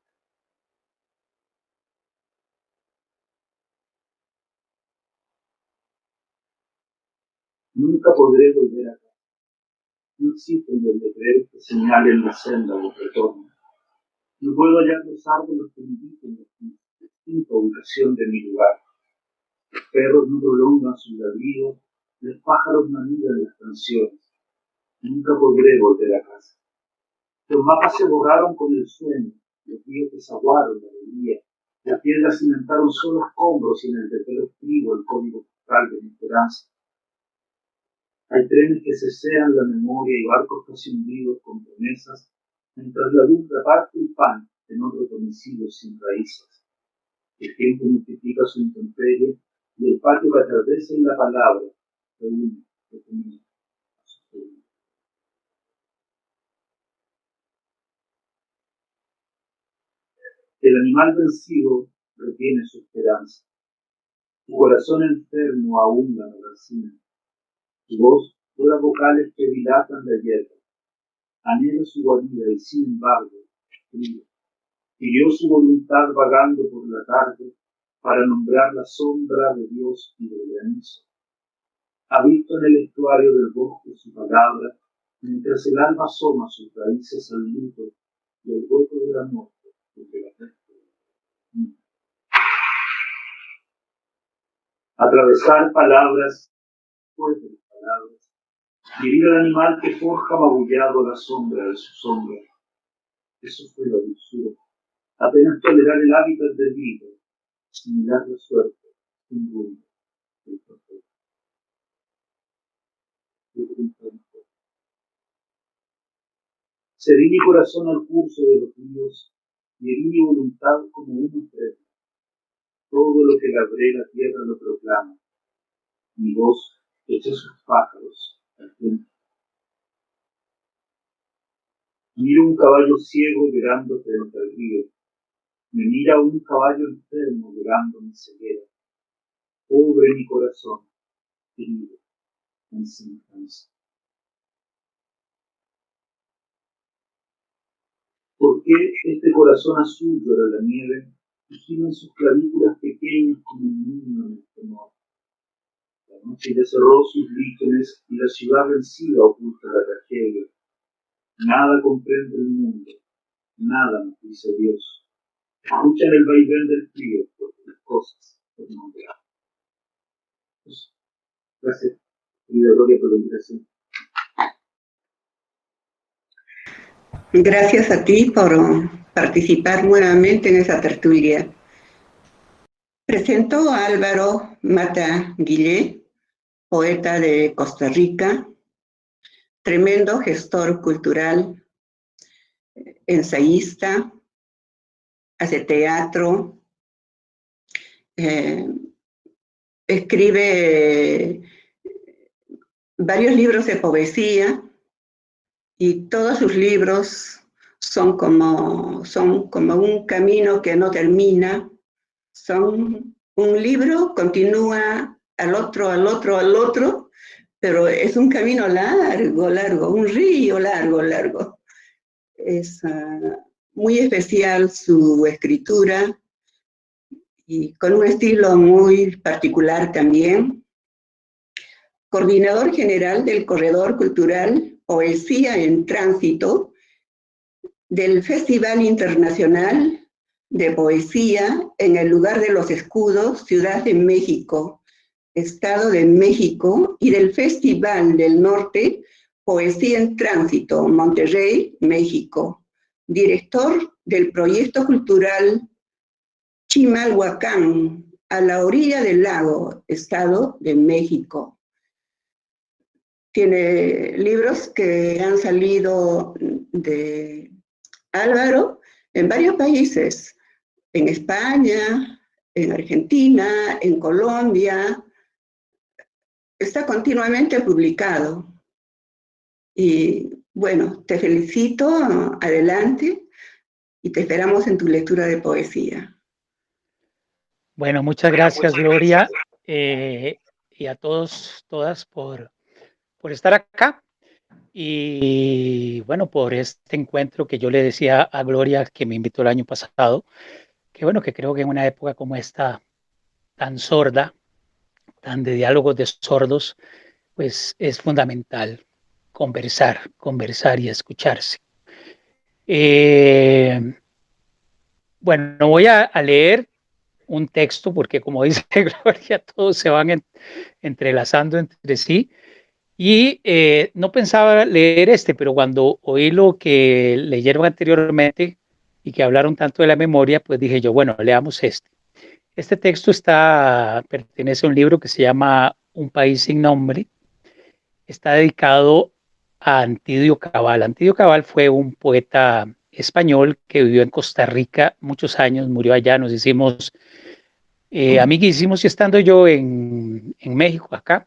S8: Nunca podré volver acá. No existen los letreros que señalen la senda del retorno. No puedo hallar los árboles que indiquen la distinta ubicación de mi lugar. Los perros no prolongan sus ladridos, los pájaros no anidan las canciones. Nunca podré volver a casa. Los mapas se borraron con el sueño, los ríos desaguaron la alegría, las piedras cimentaron solo escombros y en el letero escribo el código postal de mi esperanza. Hay trenes que cesean la memoria y barcos casi hundidos con promesas, mientras la luz reparte el pan en otro domicilio sin raíces. El tiempo multiplica su intemperie y el patio que atravesa en la palabra reúne a su pueblo. El animal vencido retiene su esperanza. Su corazón enfermo aún la medicina. Su voz dura vocales que dilatan la hierba. Anhela su guarida y sin embargo escribe. Pidió su voluntad vagando por la tarde para nombrar la sombra de Dios y del granizo. Ha visto en el estuario del bosque su palabra, mientras el alma asoma sus raíces al luto y el hueco de la muerte entre la testa. Atravesar palabras, después de las palabras, vivir al animal que forja magullado la sombra de su sombra. Eso fue la dulzura. Apenas tolerar el hábitat del grito, similar la suerte, sin rumbo, del profeta. Cedí mi corazón al curso de los ríos y herí mi voluntad como una estrella. Todo lo que labré la tierra lo proclama. Mi voz echa sus pájaros al viento. Miro un caballo ciego llorando frente al río. Me mira un caballo enfermo llorando mi ceguera. Pobre mi corazón, herido en semejanza. ¿Por qué este corazón azul llora la nieve y giran sus clavículas pequeñas como un niño en el temor? La noche ya cerró sus vírgenes y la ciudad vencida oculta la tragedia. Nada comprende el mundo, nada nos dice Dios. Escuchan el vaivén del frío porque las cosas por nombrar. Gracias, querida Gloria, por la invitación.
S1: Gracias a ti por participar nuevamente en esa tertulia. Presento a Álvaro Mata Guillé, poeta de Costa Rica, tremendo gestor cultural, ensayista, hace teatro, escribe varios libros de poesía y todos sus libros son como un camino que no termina. Son un libro, continúa al otro, pero es un camino largo, un río largo. Es muy especial su escritura y con un estilo muy particular también. Coordinador general del Corredor Cultural Poesía en Tránsito del Festival Internacional de Poesía en el Lugar de los Escudos, Ciudad de México, Estado de México, y del Festival del Norte, Poesía en Tránsito, Monterrey, México. Director del proyecto cultural Chimalhuacán, a la orilla del lago, Estado de México. Tiene libros que han salido de Álvaro, en varios países, en España, en Argentina, en Colombia, está continuamente publicado. Y bueno, te felicito, adelante, y te esperamos en tu lectura de poesía.
S6: Bueno, muchas gracias, Gloria, y a todos, todas por estar acá. Y bueno, por este encuentro que yo le decía a Gloria que me invitó el año pasado, que bueno, que creo que en una época como esta, tan sorda, tan de diálogos de sordos, pues es fundamental conversar y escucharse. Bueno, no voy a leer un texto porque como dice Gloria, todos se van entrelazando entre sí. Y no pensaba leer pero cuando oí lo que leyeron anteriormente y que hablaron tanto de la memoria, pues dije yo, bueno, leamos este. Este texto pertenece a un libro que se llama Un país sin nombre. Está dedicado a Antidio Cabal. Antidio Cabal fue un poeta español que vivió en Costa Rica muchos años, murió allá, nos hicimos amiguísimos y estando yo en México, acá,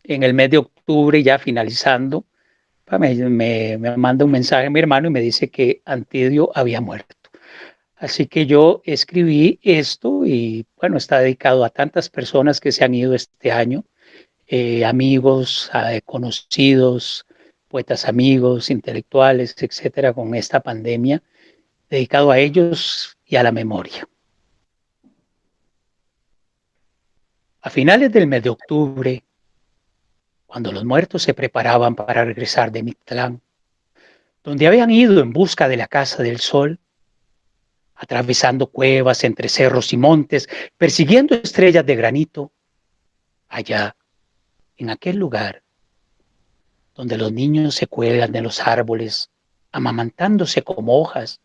S6: en el mes de octubre, ya finalizando, me manda un mensaje a mi hermano y me dice que Antidio había muerto. Así que yo escribí esto y bueno, está dedicado a tantas personas que se han ido este año, amigos, conocidos, poetas amigos, intelectuales, etcétera, con esta pandemia, dedicado a ellos y a la memoria. A finales del mes de octubre, cuando los muertos se preparaban para regresar de Mictlán, donde habían ido en busca de la Casa del Sol, atravesando cuevas entre cerros y montes, persiguiendo estrellas de granito, allá, en aquel lugar, donde los niños se cuelgan de los árboles, amamantándose como hojas,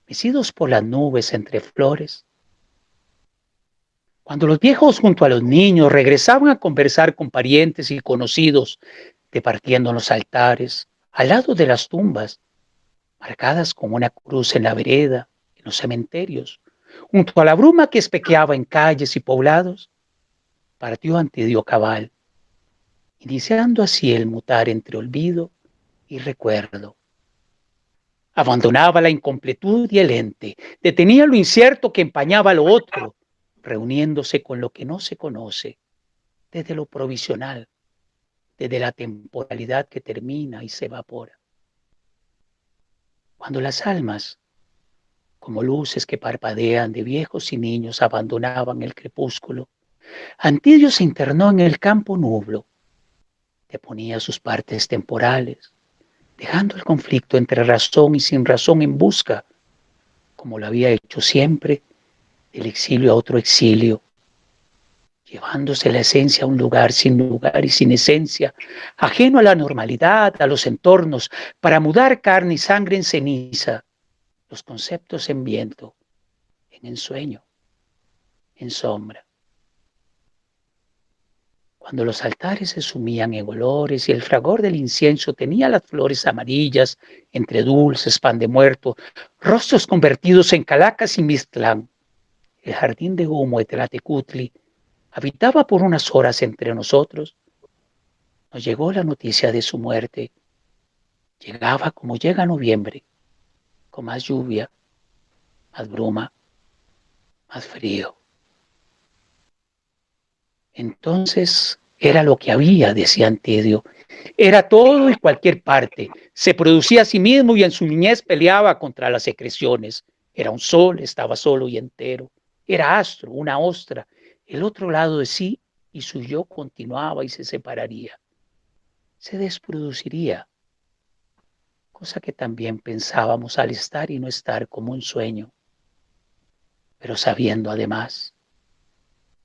S6: mecidos por las nubes entre flores. Cuando los viejos junto a los niños regresaban a conversar con parientes y conocidos, departiendo en los altares, al lado de las tumbas, marcadas con una cruz en la vereda, en los cementerios, junto a la bruma que espequeaba en calles y poblados, partió Antidio Cabal, iniciando así el mutar entre olvido y recuerdo. Abandonaba la incompletud y el ente, detenía lo incierto que empañaba lo otro, reuniéndose con lo que no se conoce, desde lo provisional, desde la temporalidad que termina y se evapora. Cuando las almas, como luces que parpadean de viejos y niños, abandonaban el crepúsculo, Antidio se internó en el campo nublo, deponía sus partes temporales, dejando el conflicto entre razón y sin razón en busca, como lo había hecho siempre, del exilio a otro exilio, llevándose la esencia a un lugar y sin esencia, ajeno a la normalidad, a los entornos, para mudar carne y sangre en ceniza, los conceptos en viento, en ensueño, en sombra. Cuando los altares se sumían en olores y el fragor del incienso tenía las flores amarillas entre dulces, pan de muerto, rostros convertidos en Calacas y Mixtlán, el jardín de humo de Tlatecutli habitaba por unas horas entre nosotros. Nos llegó la noticia de su muerte. Llegaba como llega noviembre, con más lluvia, más bruma, más frío. Entonces era lo que había, decía Antidio. Era todo y cualquier parte. Se producía a sí mismo y en su niñez peleaba contra las secreciones. Era un sol, estaba solo y entero. Era astro, una ostra, el otro lado de sí, y su yo continuaba y se separaría. Se desproduciría, cosa que también pensábamos al estar y no estar como un sueño, pero sabiendo además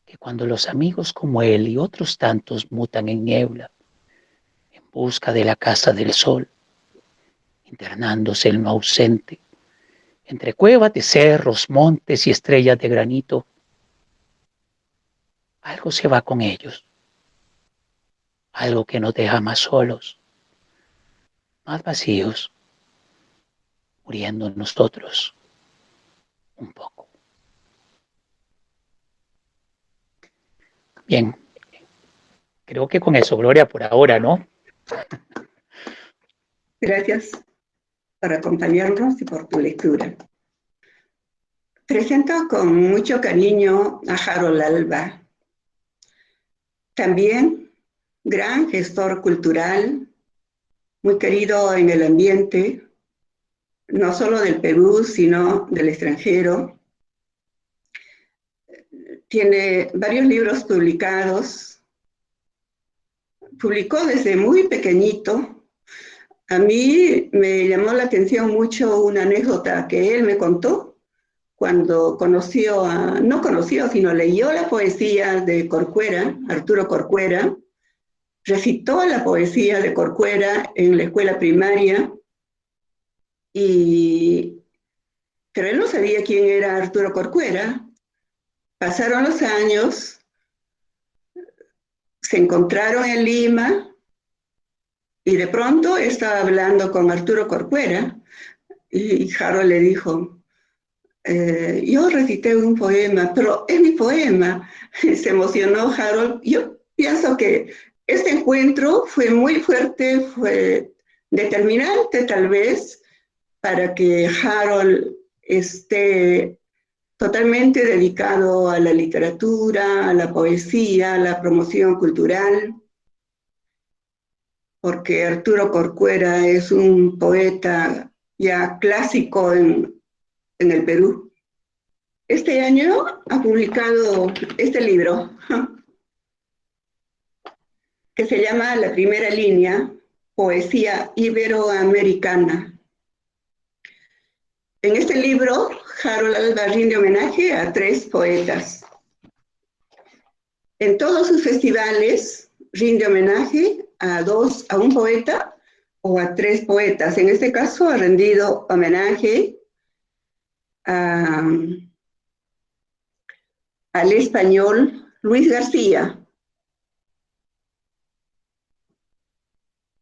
S6: que cuando los amigos como él y otros tantos mutan en niebla, en busca de la Casa del Sol, internándose en lo ausente, entre cuevas de cerros, montes y estrellas de granito, algo se va con ellos, algo que nos deja más solos, más vacíos, muriendo en nosotros un poco. Bien, creo que con eso, Gloria, por ahora, ¿no?
S1: Gracias por acompañarnos y por tu lectura. Presento con mucho cariño a Harold Alba, también gran gestor cultural, muy querido en el ambiente, no solo del Perú, sino del extranjero. Tiene varios libros publicados. Publicó desde muy pequeñito. A mí me llamó la atención mucho una anécdota que él me contó cuando no conoció, sino leyó la poesía de Corcuera, Arturo Corcuera, recitó la poesía de Corcuera en la escuela primaria, pero él no sabía quién era Arturo Corcuera. Pasaron los años, se encontraron en Lima y de pronto estaba hablando con Arturo Corcuera y Harold le dijo, yo recité un poema, pero es mi poema. Se emocionó Harold. Yo pienso que este encuentro fue muy fuerte, fue determinante tal vez para que Harold esté totalmente dedicado a la literatura, a la poesía, a la promoción cultural, porque Arturo Corcuera es un poeta ya clásico en el Perú. Este año ha publicado este libro, que se llama La Primera Línea, Poesía Iberoamericana. En este libro, Harold Alba rinde homenaje a 3 poetas. En todos sus festivales rinde homenaje a un poeta o a 3 poetas. En este caso ha rendido homenaje al español Luis García,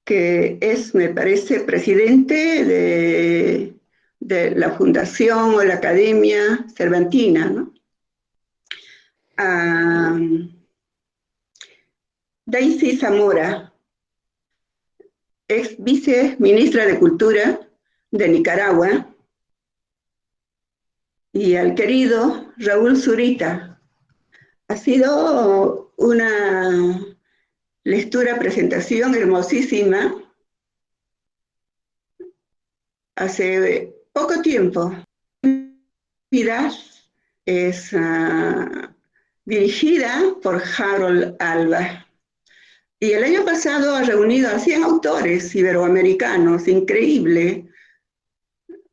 S1: que es, me parece, presidente de la Fundación o la Academia Cervantina, ¿no? Daisy Zamora, ex viceministra de Cultura de Nicaragua, y al querido Raúl Zurita. Ha sido una presentación hermosísima. Hace poco tiempo. La actividad es dirigida por Harold Alba. Y el año pasado ha reunido a 100 autores iberoamericanos, increíble.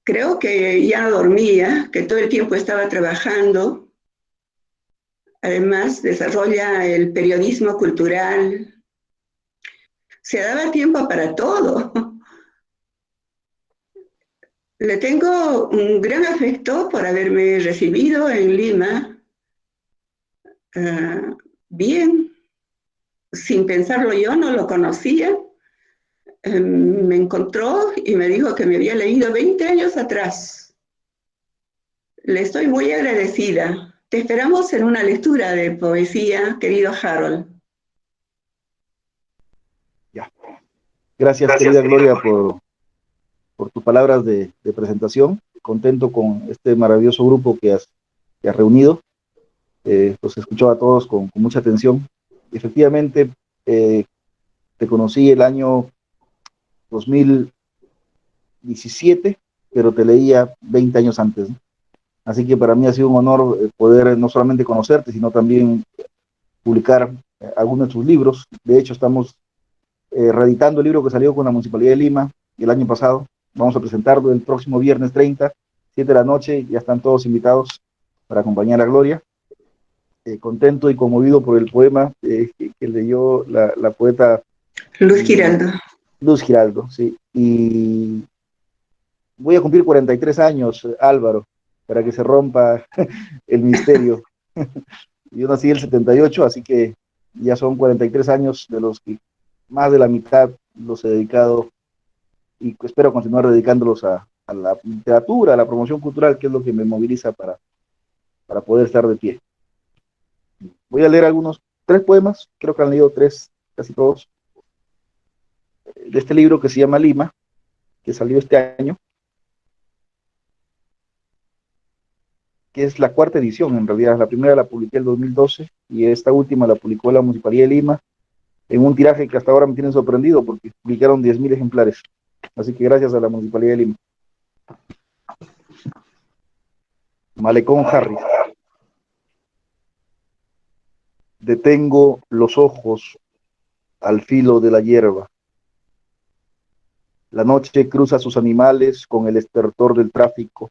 S1: Creo que ya no dormía, que todo el tiempo estaba trabajando. Además, desarrolla el periodismo cultural. Se daba tiempo para todo. Le tengo un gran afecto por haberme recibido en Lima. Bien, sin pensarlo yo, no lo conocía. Me encontró y me dijo que me había leído 20 años atrás. Le estoy muy agradecida. Te esperamos en una lectura de poesía, querido Harold.
S7: Ya. Gracias, querida Gloria, por tus palabras de presentación. Contento con este maravilloso grupo que has reunido. Los escuchó a todos con mucha atención. Efectivamente, te conocí el año 2017, pero te leía 20 años antes, ¿no? Así que para mí ha sido un honor poder no solamente conocerte, sino también publicar algunos de tus libros. De hecho, estamos reeditando el libro que salió con la Municipalidad de Lima el año pasado. Vamos a presentarlo el próximo viernes 30, 7 de la noche. Ya están todos invitados para acompañar a Gloria. Contento y conmovido por el poema que leyó la poeta
S1: Luz Giraldo.
S7: Luz Giraldo, sí. Y voy a cumplir 43 años, Álvaro, para que se rompa el misterio. Yo nací en el 78, así que ya son 43 años, de los que más de la mitad los he dedicado y espero continuar dedicándolos a a la literatura, a la promoción cultural, que es lo que me moviliza para poder estar de pie. Voy a leer tres poemas, creo que han leído tres, casi todos, de este libro que se llama Lima, que salió este año, que es la cuarta edición, en realidad. La primera la publiqué en el 2012 y esta última la publicó la Municipalidad de Lima en un tiraje que hasta ahora me tiene sorprendido porque publicaron 10.000 ejemplares. Así que gracias a la Municipalidad de Lima. Malecón Harris. Detengo los ojos al filo de la hierba. La noche cruza sus animales con el estertor del tráfico.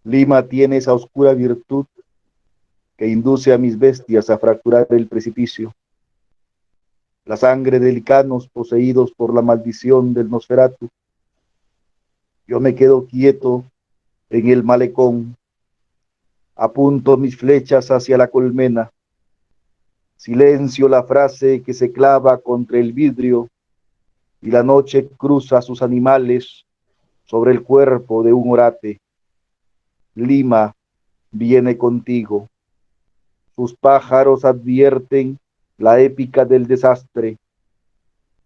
S7: Lima tiene esa oscura virtud que induce a mis bestias a fracturar el precipicio. La sangre de licanos poseídos por la maldición del Nosferatu. Yo me quedo quieto en el malecón. Apunto mis flechas hacia la colmena. Silencio la frase que se clava contra el vidrio y la noche cruza sus animales sobre el cuerpo de un orate. Lima viene contigo. Sus pájaros advierten la épica del desastre.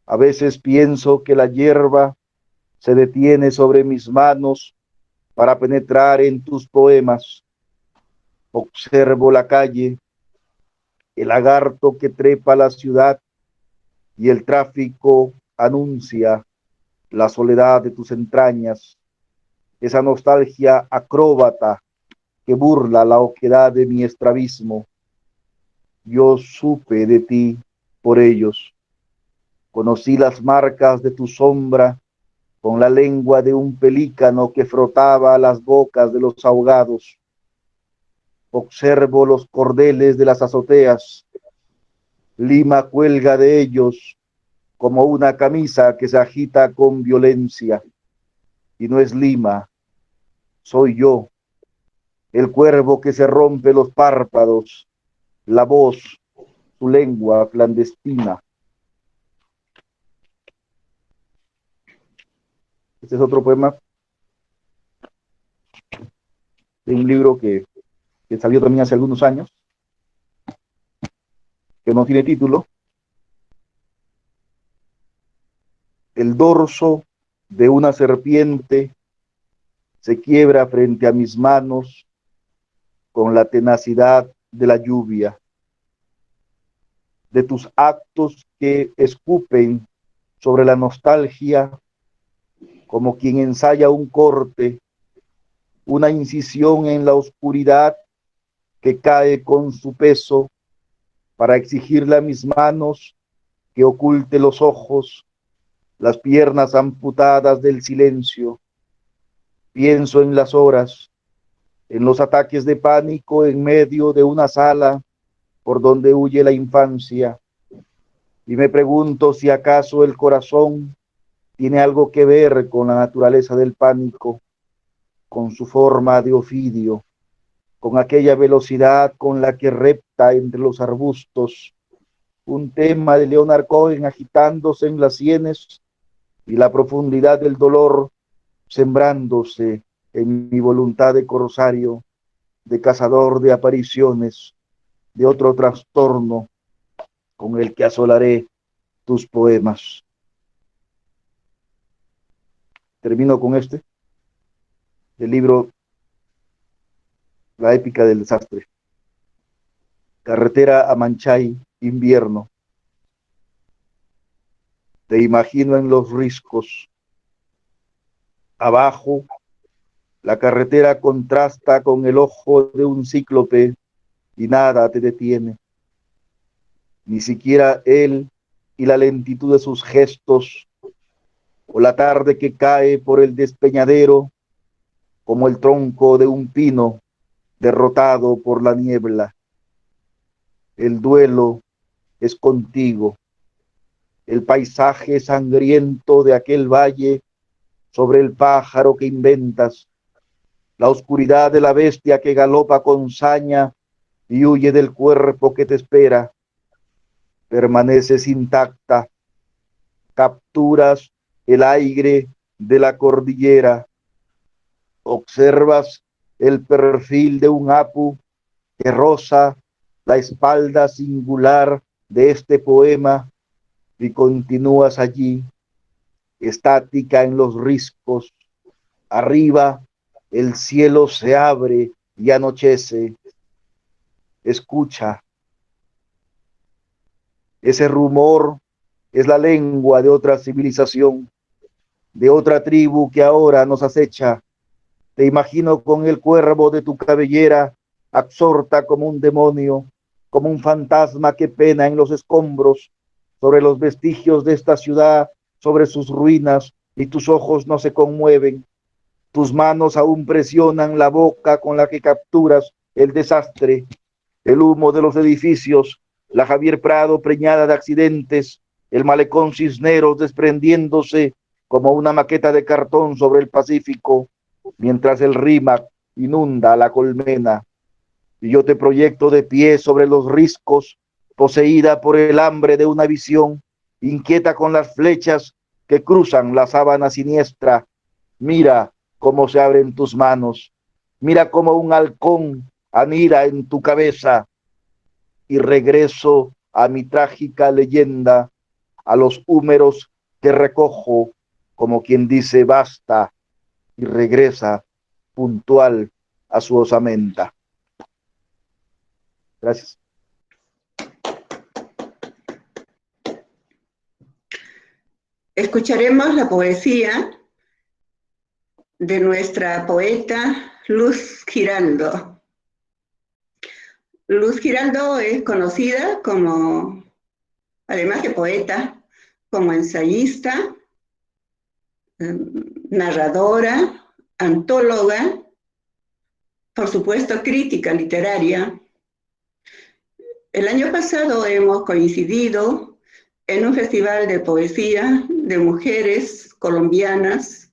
S7: A veces pienso que la hierba se detiene sobre mis manos para penetrar en tus poemas. Observo la calle, el lagarto que trepa la ciudad y el tráfico anuncia la soledad de tus entrañas, esa nostalgia acróbata que burla la oquedad de mi estrabismo. Yo supe de ti por ellos, conocí las marcas de tu sombra con la lengua de un pelícano que frotaba las bocas de los ahogados. Observo los cordeles de las azoteas. Lima cuelga de ellos como una camisa que se agita con violencia. Y no es Lima, soy yo, el cuervo que se rompe los párpados, la voz, su lengua clandestina. Este es otro poema de un libro que salió también hace algunos años, que no tiene título. El dorso de una serpiente se quiebra frente a mis manos con la tenacidad de la lluvia. De tus actos que escupen sobre la nostalgia, como quien ensaya un corte, una incisión en la oscuridad que cae con su peso para exigirle a mis manos que oculte los ojos, las piernas amputadas del silencio. Pienso en las horas, en los ataques de pánico en medio de una sala por donde huye la infancia, y me pregunto si acaso el corazón tiene algo que ver con la naturaleza del pánico, con su forma de ofidio, con aquella velocidad con la que repta entre los arbustos, un tema de Leonard Cohen agitándose en las sienes y la profundidad del dolor sembrándose en mi voluntad de corsario, de cazador de apariciones, de otro trastorno con el que asolaré tus poemas. Termino con este, del libro La épica del desastre. Carretera a Manchay, invierno. Te imagino en los riscos. Abajo, la carretera contrasta con el ojo de un cíclope y nada te detiene. Ni siquiera él y la lentitud de sus gestos, o la tarde que cae por el despeñadero como el tronco de un pino derrotado por la niebla. El duelo es contigo. El paisaje sangriento de aquel valle sobre el pájaro que inventas, la oscuridad de la bestia que galopa con saña y huye del cuerpo que te espera, permaneces intacta, capturas el aire de la cordillera. Observas el perfil de un apu que roza la espalda singular de este poema y continúas allí, estática en los riscos. Arriba el cielo se abre y anochece. Escucha. Ese rumor es la lengua de otra civilización, de otra tribu que ahora nos acecha. Te imagino con el cuervo de tu cabellera, absorta como un demonio, como un fantasma que pena en los escombros, sobre los vestigios de esta ciudad, sobre sus ruinas, y tus ojos no se conmueven. Tus manos aún presionan la boca con la que capturas el desastre, el humo de los edificios, la Javier Prado preñada de accidentes, el malecón Cisneros desprendiéndose como una maqueta de cartón sobre el Pacífico, mientras el Rímac inunda la colmena. Y yo te proyecto de pie sobre los riscos, poseída por el hambre de una visión, inquieta con las flechas que cruzan la sábana siniestra. Mira cómo se abren tus manos, mira cómo un halcón anida en tu cabeza, y regreso a mi trágica leyenda, a los húmeros que recojo, como quien dice basta, y regresa puntual a su osamenta. Gracias.
S1: Escucharemos la poesía de nuestra poeta Luz Giraldo. Luz Giraldo es conocida como, además de poeta, como ensayista, narradora, antóloga, por supuesto crítica literaria. El año pasado hemos coincidido en un festival de poesía de mujeres colombianas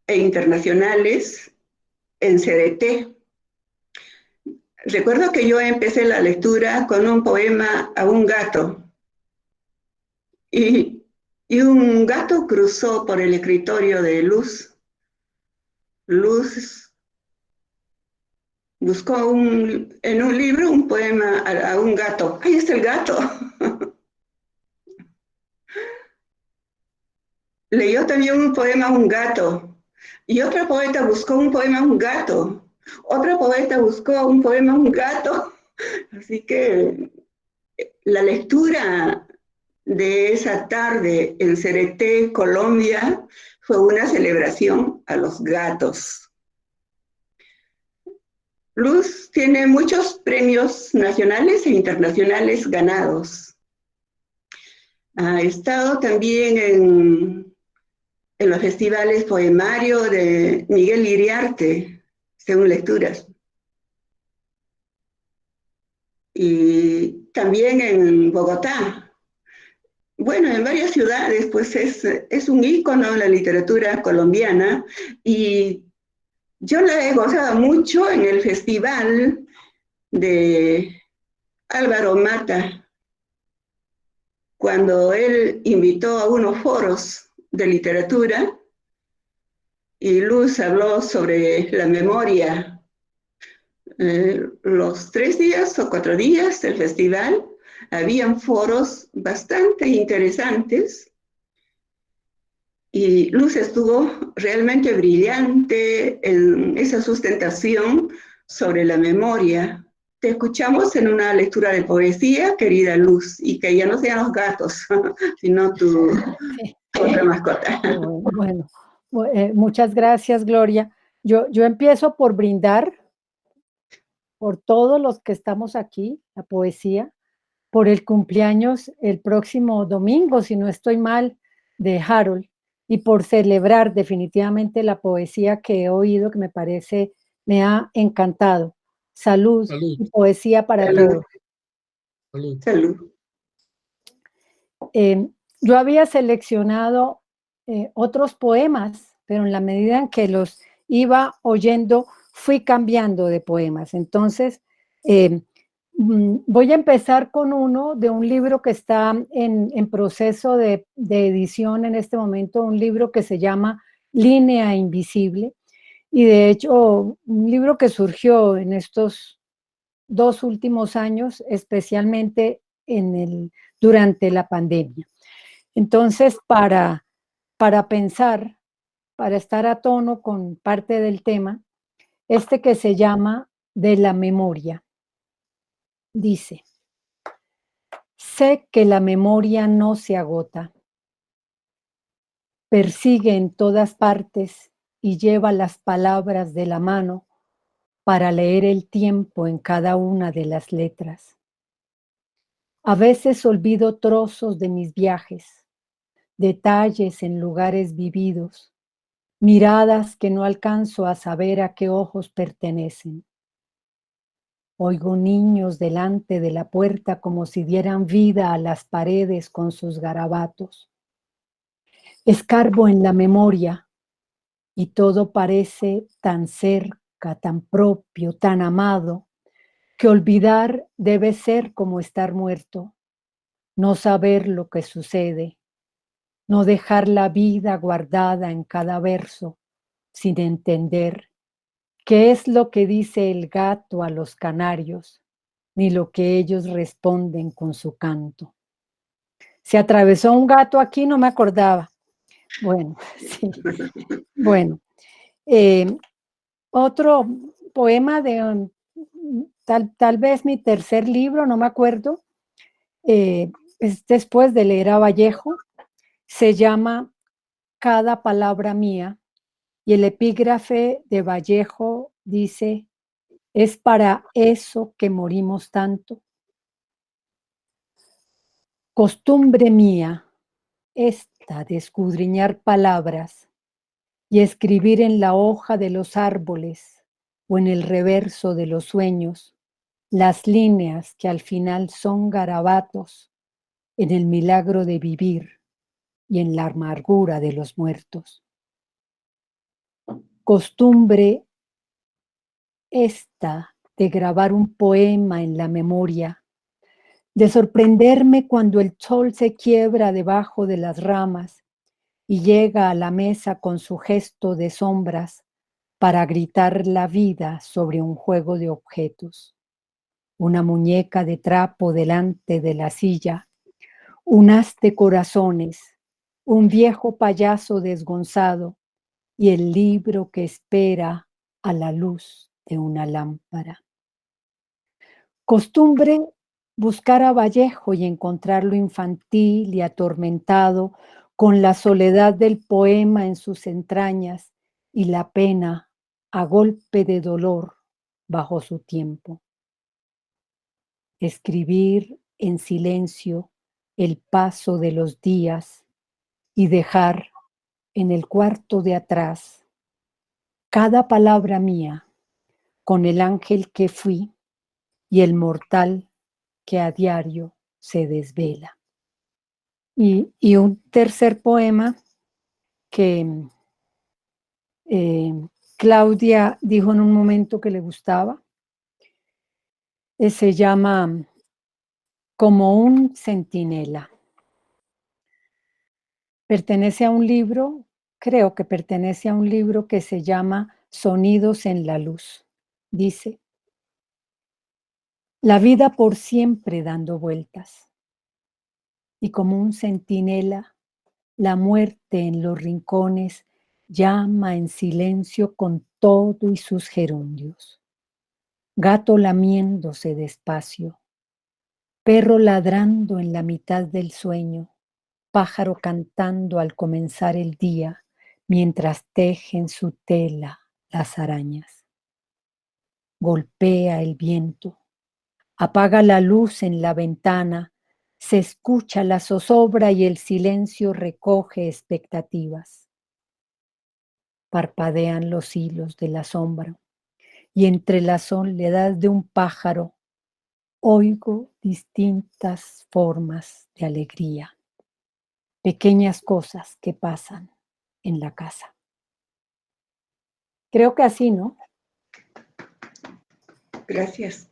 S1: e internacionales en Cereté. Recuerdo que yo empecé la lectura con un poema a un gato y un gato cruzó por el escritorio de Luz. Luz buscó en un libro un poema a un gato. ¡Ahí está el gato! Leyó también un poema a un gato. Y otra poeta buscó un poema a un gato. Otra poeta buscó un poema a un gato. Así que la lectura de esa tarde en Cereté, Colombia, fue una celebración a los gatos. Luz tiene muchos premios nacionales e internacionales ganados. Ha estado también en los festivales poemario de Miguel Iriarte, según lecturas. Y también en Bogotá. Bueno, en varias ciudades, pues es un ícono en la literatura colombiana y yo la he gozado mucho en el festival de Álvaro Mata, cuando él invitó a unos foros de literatura y Luz habló sobre la memoria. Los 3 días o 4 días del festival habían foros bastante interesantes y Luz estuvo realmente brillante en esa sustentación sobre la memoria. Te escuchamos en una lectura de poesía, querida Luz, y que ya no sean los gatos, sino tu otra mascota.
S3: Bueno, muchas gracias, Gloria. Yo empiezo por brindar por todos los que estamos aquí, la poesía, por el cumpleaños el próximo domingo, si no estoy mal, de Harold, y por celebrar definitivamente la poesía que he oído, que me ha encantado. Salud,
S4: Salud.
S3: y poesía para
S1: Salud.
S3: todos.
S4: Salud.
S1: Salud.
S3: Yo había seleccionado otros poemas, pero en la medida en que los iba oyendo, fui cambiando de poemas. Entonces, Voy a empezar con uno de un libro que está en proceso de edición en este momento, un libro que se llama Línea Invisible, y de hecho un libro que surgió en estos 2 últimos años, especialmente durante la pandemia. Entonces, para pensar, para estar a tono con parte del tema, que se llama De la memoria. Dice: sé que la memoria no se agota, persigue en todas partes y lleva las palabras de la mano para leer el tiempo en cada una de las letras. A veces olvido trozos de mis viajes, detalles en lugares vividos, miradas que no alcanzo a saber a qué ojos pertenecen. Oigo niños delante de la puerta como si dieran vida a las paredes con sus garabatos. Escarbo en la memoria y todo parece tan cerca, tan propio, tan amado, que olvidar debe ser como estar muerto, no saber lo que sucede, no dejar la vida guardada en cada verso, sin entender qué es lo que dice el gato a los canarios, ni lo que ellos responden con su canto. Se atravesó un gato aquí, no me acordaba. Bueno, sí. Bueno, otro poema de tal vez mi tercer libro, no me acuerdo, es después de leer a Vallejo, se llama Cada palabra mía, y el epígrafe de Vallejo dice: es para eso que morimos tanto. Costumbre mía esta de escudriñar palabras y escribir en la hoja de los árboles o en el reverso de los sueños las líneas que al final son garabatos en el milagro de vivir y en la amargura de los muertos. Costumbre esta de grabar un poema en la memoria, de sorprenderme cuando el sol se quiebra debajo de las ramas y llega a la mesa con su gesto de sombras para gritar la vida sobre un juego de objetos. Una muñeca de trapo delante de la silla, un haz de corazones, un viejo payaso desgonzado y el libro que espera a la luz de una lámpara. Costumbre buscar a Vallejo y encontrarlo infantil y atormentado con la soledad del poema en sus entrañas y la pena a golpe de dolor bajo su tiempo. Escribir en silencio el paso de los días y dejar en el cuarto de atrás cada palabra mía con el ángel que fui y el mortal que a diario se desvela. Y un tercer poema que Claudia dijo en un momento que le gustaba, se llama Como un centinela. Pertenece a un libro, creo que pertenece a un libro que se llama Sonidos en la Luz. Dice: la vida por siempre dando vueltas, y como un centinela, la muerte en los rincones llama en silencio con todo y sus gerundios. Gato lamiéndose despacio, perro ladrando en la mitad del sueño, pájaro cantando al comenzar el día, mientras tejen su tela las arañas. Golpea el viento, apaga la luz en la ventana, se escucha la zozobra y el silencio recoge expectativas. Parpadean los hilos del asombro y entre la soledad de un pájaro oigo distintas formas de alegría, pequeñas cosas que pasan en la casa. Creo que así, ¿no?
S1: Gracias.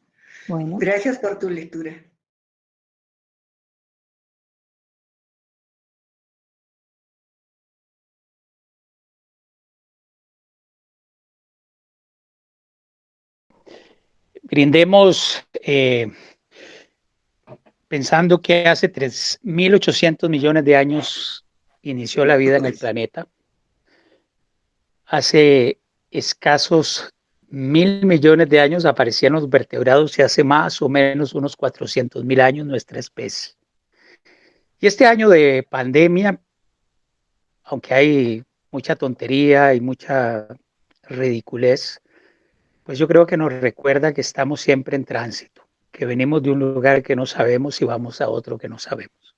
S3: Bueno,
S1: Gracias por tu lectura.
S6: brindemos pensando que hace 3.800 millones de años inició la vida en el planeta. Hace escasos 1.000 millones de años aparecían los vertebrados y hace más o menos unos 400.000 años nuestra especie. Y este año de pandemia, aunque hay mucha tontería y mucha ridiculez, pues yo creo que nos recuerda que estamos siempre en tránsito, que venimos de un lugar que no sabemos y vamos a otro que no sabemos.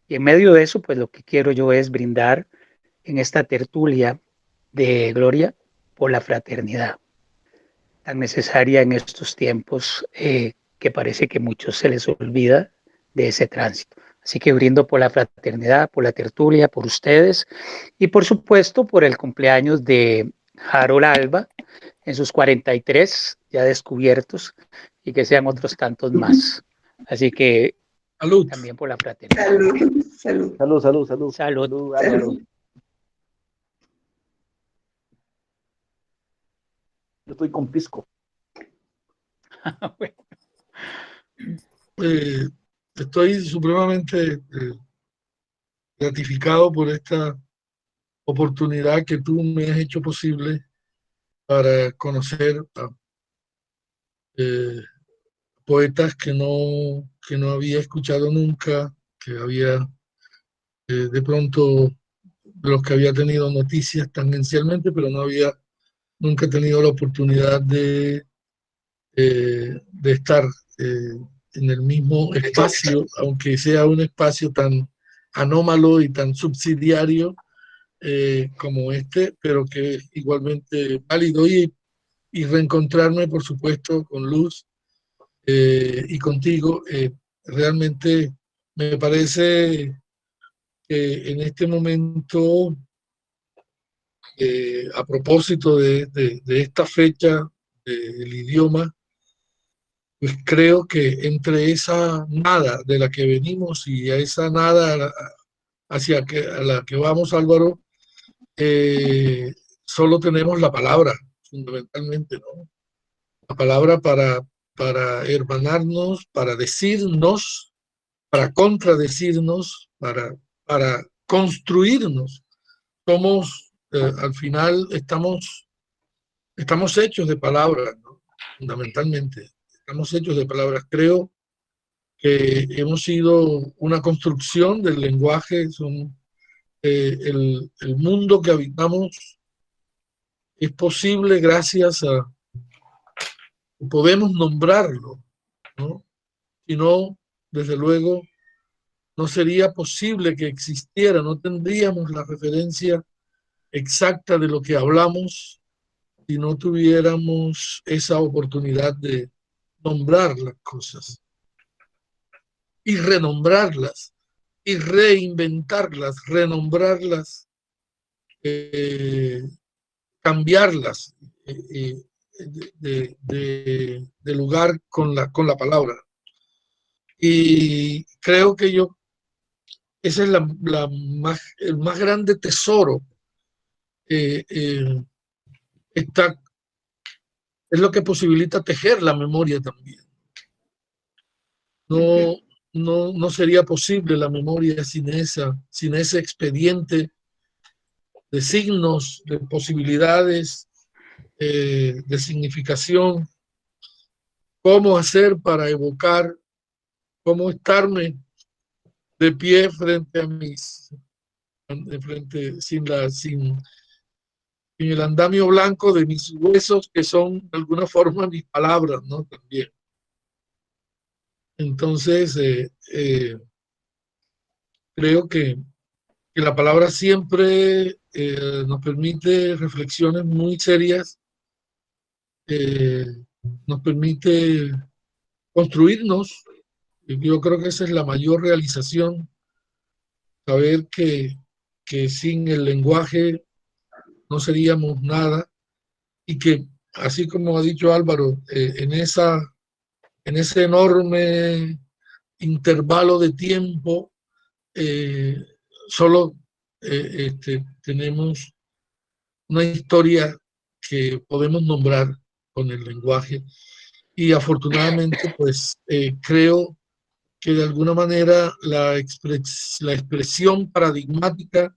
S6: Y en medio de eso, pues lo que quiero yo es brindar en esta tertulia de Gloria por la fraternidad, tan necesaria en estos tiempos que parece que muchos se les olvida de ese tránsito. Así que brindo por la fraternidad, por la tertulia, por ustedes y por supuesto por el cumpleaños de Harold Alba en sus 43 ya descubiertos y que sean otros tantos más. Así que
S4: Salud.
S6: también por la fraternidad.
S1: Salud, salud.
S7: Salud, salud, salud.
S6: Salud.
S7: Álvaro.
S1: Salud.
S7: Yo estoy con pisco.
S6: Bueno,
S4: Estoy supremamente gratificado por esta oportunidad que tú me has hecho posible para conocer a poetas que no había escuchado nunca, que había de pronto de los que había tenido noticias tangencialmente, pero no había nunca tenido la oportunidad de estar en el mismo espacio, aunque sea un espacio tan anómalo y tan subsidiario como este, pero que igualmente válido y reencontrarme, por supuesto, con Luz y contigo. Realmente me parece que en este momento, a propósito de esta fecha del idioma, pues creo que entre esa nada de la que venimos y a esa nada a la que vamos, Álvaro, solo tenemos la palabra, fundamentalmente, ¿no? La palabra para hermanarnos, para decirnos, para contradecirnos, para construirnos. Somos, al final, estamos hechos de palabras, ¿no? Fundamentalmente, estamos hechos de palabras. Creo que hemos sido una construcción del lenguaje, el mundo que habitamos es posible gracias a, podemos nombrarlo, ¿no? Si no, desde luego, no sería posible que existiera, no tendríamos la referencia exacta de lo que hablamos si no tuviéramos esa oportunidad de nombrar las cosas y renombrarlas y reinventarlas, renombrarlas, cambiarlas de lugar con la palabra. Y creo que ese es el más grande tesoro. Es lo que posibilita tejer la memoria también. No sería posible la memoria sin ese expediente de signos, de posibilidades, de significación. Cómo hacer para evocar, cómo estarme de pie frente a sin el andamio blanco de mis huesos, que son de alguna forma mis palabras, ¿no? También. Entonces, creo que la palabra siempre nos permite reflexiones muy serias, nos permite construirnos. Yo creo que esa es la mayor realización, saber que sin el lenguaje no seríamos nada y que, así como ha dicho Álvaro, en en ese enorme intervalo de tiempo, solo tenemos una historia que podemos nombrar con el lenguaje, y afortunadamente pues creo que de alguna manera la expresión paradigmática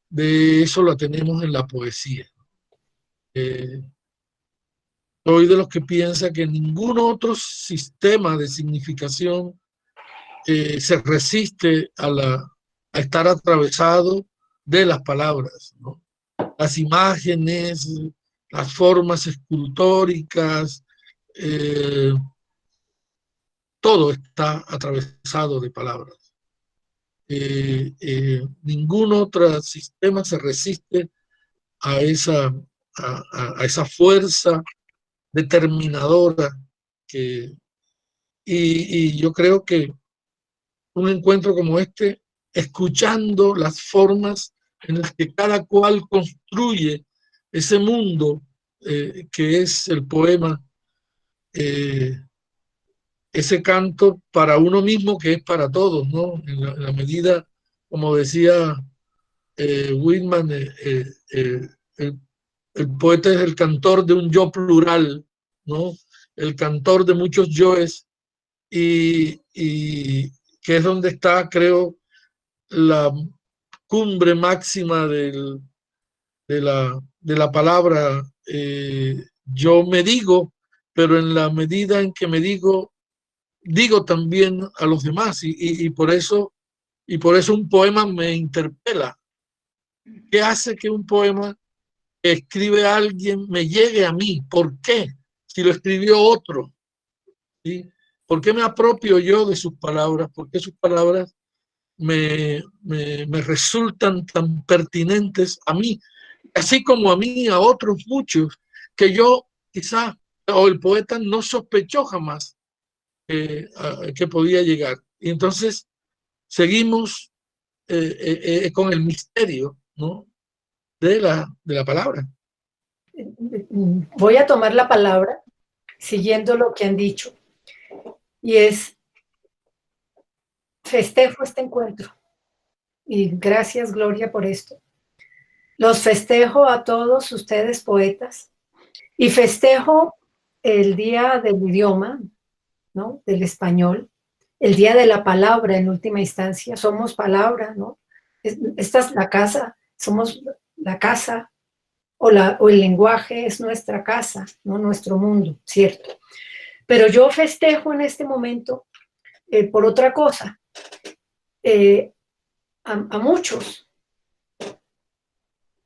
S4: de eso la tenemos en la poesía. Soy de los que piensa que ningún otro sistema de significación se resiste a estar atravesado de las palabras, ¿no? Las imágenes, las formas escultóricas, todo está atravesado de palabras. Ningún otro sistema se resiste a esa fuerza determinadora y yo creo que un encuentro como este, escuchando las formas en las que cada cual construye ese mundo que es el poema, ese canto para uno mismo que es para todos, ¿no? En la medida, como decía Whitman, el poeta es el cantor de un yo plural, ¿no? El cantor de muchos yoes, y que es donde está, creo, la cumbre máxima de la palabra. Yo me digo, pero en la medida en que me digo también a los demás, y por eso un poema me interpela. ¿Qué hace que un poema que escribe a alguien me llegue a mí? ¿Por qué? Si lo escribió otro, ¿sí? ¿Por qué me apropio yo de sus palabras? ¿Por qué sus palabras me resultan tan pertinentes a mí, así como a mí, a otros muchos, que yo quizá, o el poeta no sospechó jamás que podía llegar? Y entonces seguimos con el misterio, ¿no? de la palabra.
S3: Voy a tomar la palabra siguiendo lo que han dicho, y es: festejo este encuentro, y gracias, Gloria, por esto. Los festejo a todos ustedes, poetas, y festejo el día del idioma, ¿no? Del español, el día de la palabra en última instancia. Somos palabra, ¿no? Esta es la casa, somos la casa, o el lenguaje es nuestra casa, ¿no? Nuestro mundo, ¿cierto? Pero yo festejo en este momento por otra cosa. A muchos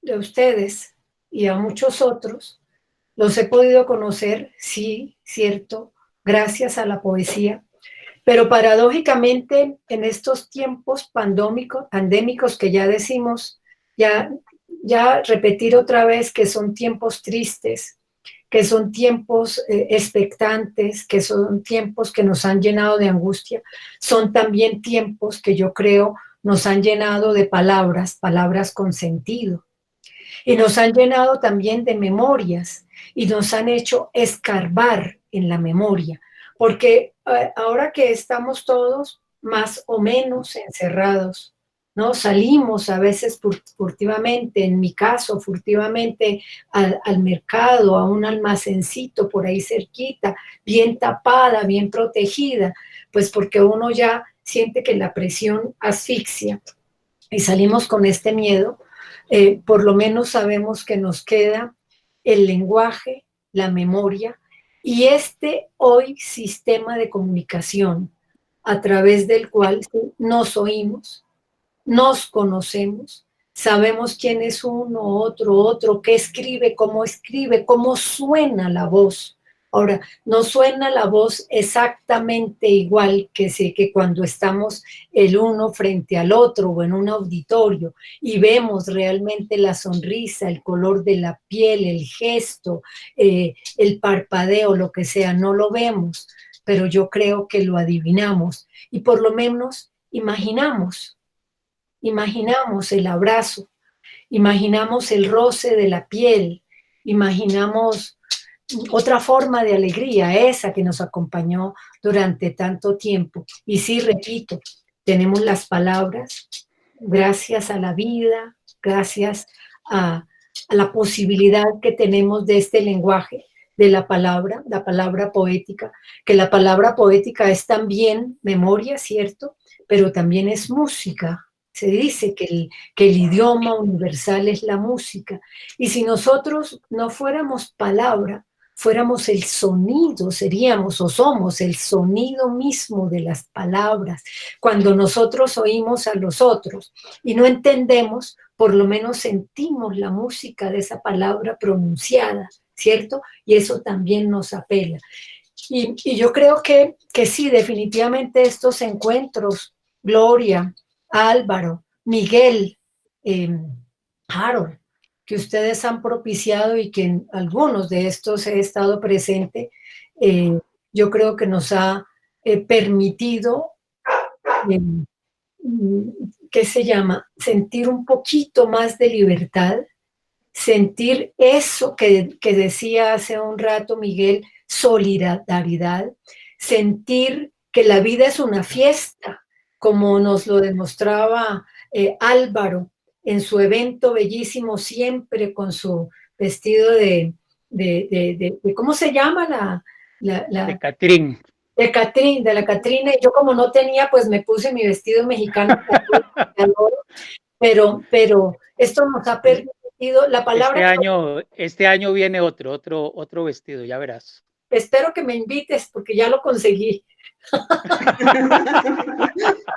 S3: de ustedes y a muchos otros los he podido conocer, sí, cierto, gracias a la poesía, pero paradójicamente en estos tiempos pandémicos que ya decimos, ya repetir otra vez que son tiempos tristes, que son tiempos expectantes, que son tiempos que nos han llenado de angustia, son también tiempos que yo creo nos han llenado de palabras con sentido. Y nos han llenado también de memorias y nos han hecho escarbar en la memoria, porque ahora que estamos todos más o menos encerrados, ¿no? Salimos a veces furtivamente, en mi caso, furtivamente al mercado, a un almacencito por ahí cerquita, bien tapada, bien protegida, pues porque uno ya siente que la presión asfixia y salimos con este miedo. Por lo menos sabemos que nos queda el lenguaje, la memoria y este hoy sistema de comunicación a través del cual nos oímos, nos conocemos, sabemos quién es uno, otro, qué escribe, cómo suena la voz. Ahora, no suena la voz exactamente igual que cuando estamos el uno frente al otro o en un auditorio y vemos realmente la sonrisa, el color de la piel, el gesto, el parpadeo, lo que sea, no lo vemos, pero yo creo que lo adivinamos y por lo menos imaginamos el abrazo, imaginamos el roce de la piel, imaginamos otra forma de alegría, esa que nos acompañó durante tanto tiempo. Y sí, repito, tenemos las palabras, gracias a la vida, gracias a la posibilidad que tenemos de este lenguaje, de la palabra poética, que la palabra poética es también memoria, ¿cierto? Pero también es música. Se dice que el idioma universal es la música. Y si nosotros no fuéramos palabra, fuéramos el sonido, seríamos o somos el sonido mismo de las palabras. Cuando nosotros oímos a los otros y no entendemos, por lo menos sentimos la música de esa palabra pronunciada, ¿cierto? Y eso también nos apela. Y yo creo que sí, definitivamente estos encuentros, Gloria, Álvaro, Miguel, Harold, que ustedes han propiciado y que en algunos de estos he estado presente, yo creo que nos ha permitido, ¿qué se llama? Sentir un poquito más de libertad, sentir eso que decía hace un rato Miguel, solidaridad, sentir que la vida es una fiesta, como nos lo demostraba Álvaro en su evento bellísimo, siempre con su vestido de ¿cómo se llama?
S6: De Catrín.
S3: De la Catrina, y yo como no tenía, pues me puse mi vestido mexicano, pero esto nos ha permitido, la palabra...
S6: Este año viene otro vestido, ya verás.
S3: Espero que me invites, porque ya lo conseguí.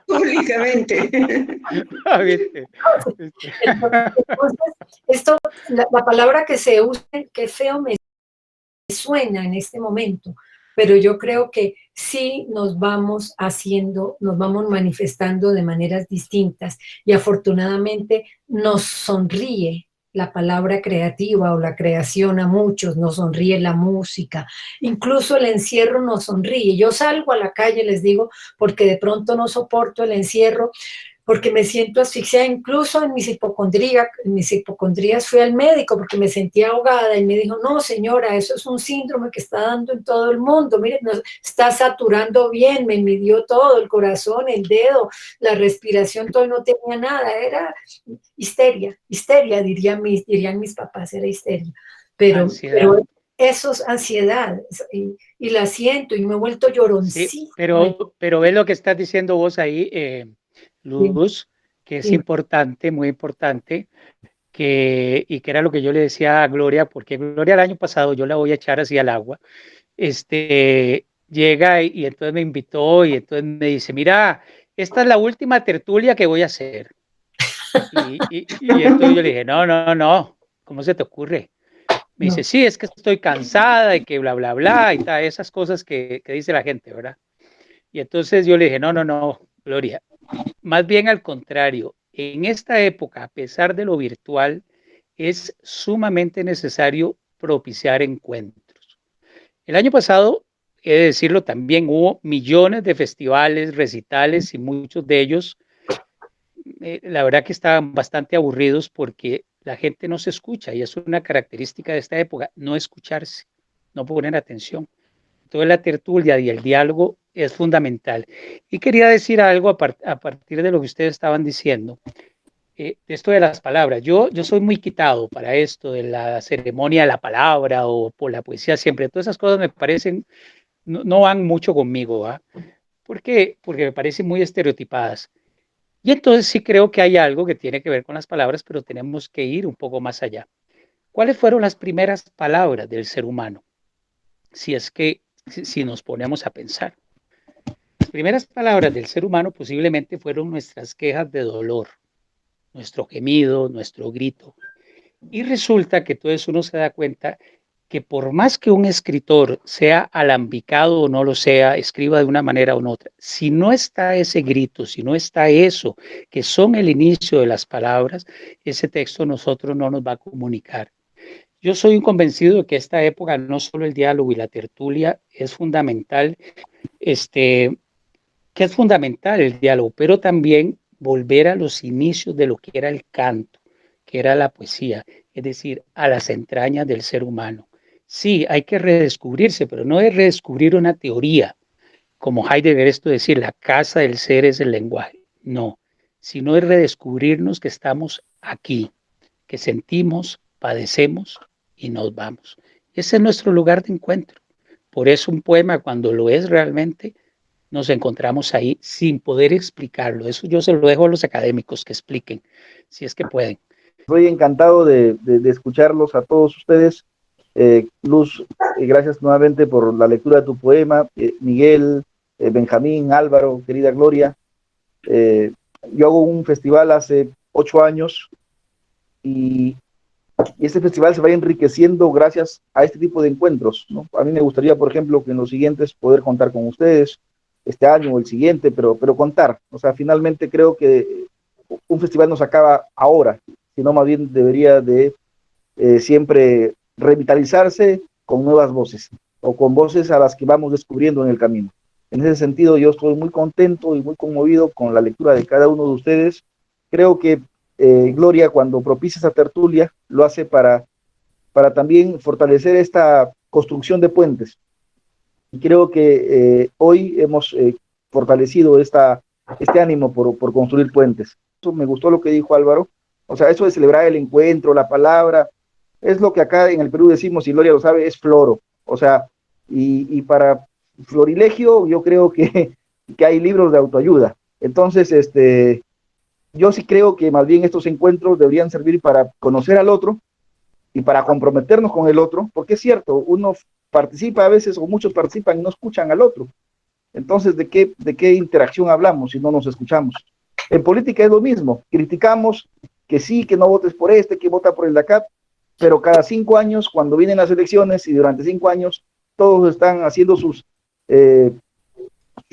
S1: Públicamente.
S3: Entonces, la palabra que se usa, que feo me suena en este momento, pero yo creo que sí nos vamos haciendo, nos vamos manifestando de maneras distintas y afortunadamente nos sonríe la palabra creativa o la creación a muchos, nos sonríe la música, incluso el encierro nos sonríe. Yo salgo a la calle, les digo, porque de pronto no soporto el encierro, porque me siento asfixiada, incluso en mis hipocondrías fui al médico porque me sentía ahogada y me dijo, no señora, eso es un síndrome que está dando en todo el mundo, mire, nos está saturando bien, me midió todo, el corazón, el dedo, la respiración, todo, no tenía nada, era histeria, dirían mis papás, era histeria, pero eso es ansiedad, y la siento, y me he vuelto lloroncita.
S6: Sí, pero ves lo que estás diciendo vos ahí, Luz, que es importante, muy importante, y que era lo que yo le decía a Gloria, porque Gloria el año pasado, yo la voy a echar así al agua, llega y entonces me invitó y entonces me dice, mira, esta es la última tertulia que voy a hacer. Y entonces yo le dije, no, ¿cómo se te ocurre? Me dice, sí, es que estoy cansada y que bla, bla, bla, y tal, esas cosas que dice la gente, ¿verdad? Y entonces yo le dije, no, Gloria, más bien al contrario, en esta época, a pesar de lo virtual, es sumamente necesario propiciar encuentros. El año pasado, he de decirlo, también hubo millones de festivales, recitales y muchos de ellos, la verdad que estaban bastante aburridos porque la gente no se escucha y es una característica de esta época, no escucharse, no poner atención. Toda la tertulia y el diálogo es fundamental. Y quería decir algo a partir de lo que ustedes estaban diciendo, de esto de las palabras. Yo soy muy quitado para esto de la ceremonia de la palabra o por la poesía siempre. Todas esas cosas me parecen, no van mucho conmigo, ¿va? ¿Por qué? Porque me parecen muy estereotipadas. Y entonces sí creo que hay algo que tiene que ver con las palabras, pero tenemos que ir un poco más allá. ¿Cuáles fueron las primeras palabras del ser humano? Si nos ponemos a pensar. Las primeras palabras del ser humano posiblemente fueron nuestras quejas de dolor, nuestro gemido, nuestro grito. Y resulta que todo eso uno se da cuenta que por más que un escritor sea alambicado o no lo sea, escriba de una manera o otra, si no está ese grito, si no está eso, que son el inicio de las palabras, ese texto nosotros no nos va a comunicar. Yo soy un convencido de que esta época, no solo el diálogo y la tertulia, es fundamental, que es fundamental el diálogo, pero también volver a los inicios de lo que era el canto, que era la poesía, es decir, a las entrañas del ser humano. sí, hay que redescubrirse, pero no es redescubrir una teoría, como Heidegger esto de decir, la casa del ser es el lenguaje. No, sino es redescubrirnos que estamos aquí, que sentimos, padecemos y nos vamos. Ese es nuestro lugar de encuentro. Por eso un poema, cuando lo es realmente, nos encontramos ahí sin poder explicarlo. Eso yo se lo dejo a los académicos que expliquen, si es que pueden.
S7: Estoy encantado de escucharlos a todos ustedes. Luz, gracias nuevamente por la lectura de tu poema. Miguel, Benjamín, Álvaro, querida Gloria. Yo hago un festival hace 8 años y este festival se va enriqueciendo gracias a este tipo de encuentros, ¿no? A mí me gustaría, por ejemplo, que en los siguientes poder contar con ustedes, este año o el siguiente, pero contar. O sea, finalmente creo que un festival no se acaba ahora, sino más bien debería de siempre revitalizarse con nuevas voces, o con voces a las que vamos descubriendo en el camino. En ese sentido, yo estoy muy contento y muy conmovido con la lectura de cada uno de ustedes. Creo que Gloria, cuando propicia esa tertulia, lo hace para también fortalecer esta construcción de puentes. Y creo que hoy hemos fortalecido este ánimo por construir puentes. Eso me gustó lo que dijo Álvaro. O sea, eso de celebrar el encuentro, la palabra, es lo que acá en el Perú decimos, y Gloria lo sabe, es floro. O sea, y para florilegio yo creo que hay libros de autoayuda. Entonces, yo sí creo que más bien estos encuentros deberían servir para conocer al otro y para comprometernos con el otro, porque es cierto, uno participa a veces, o muchos participan y no escuchan al otro. Entonces, ¿de qué interacción hablamos si no nos escuchamos? En política es lo mismo, criticamos que sí, que no votes por que vota por el de acá, pero cada 5 años, cuando vienen las elecciones, y durante 5 años, todos están haciendo sus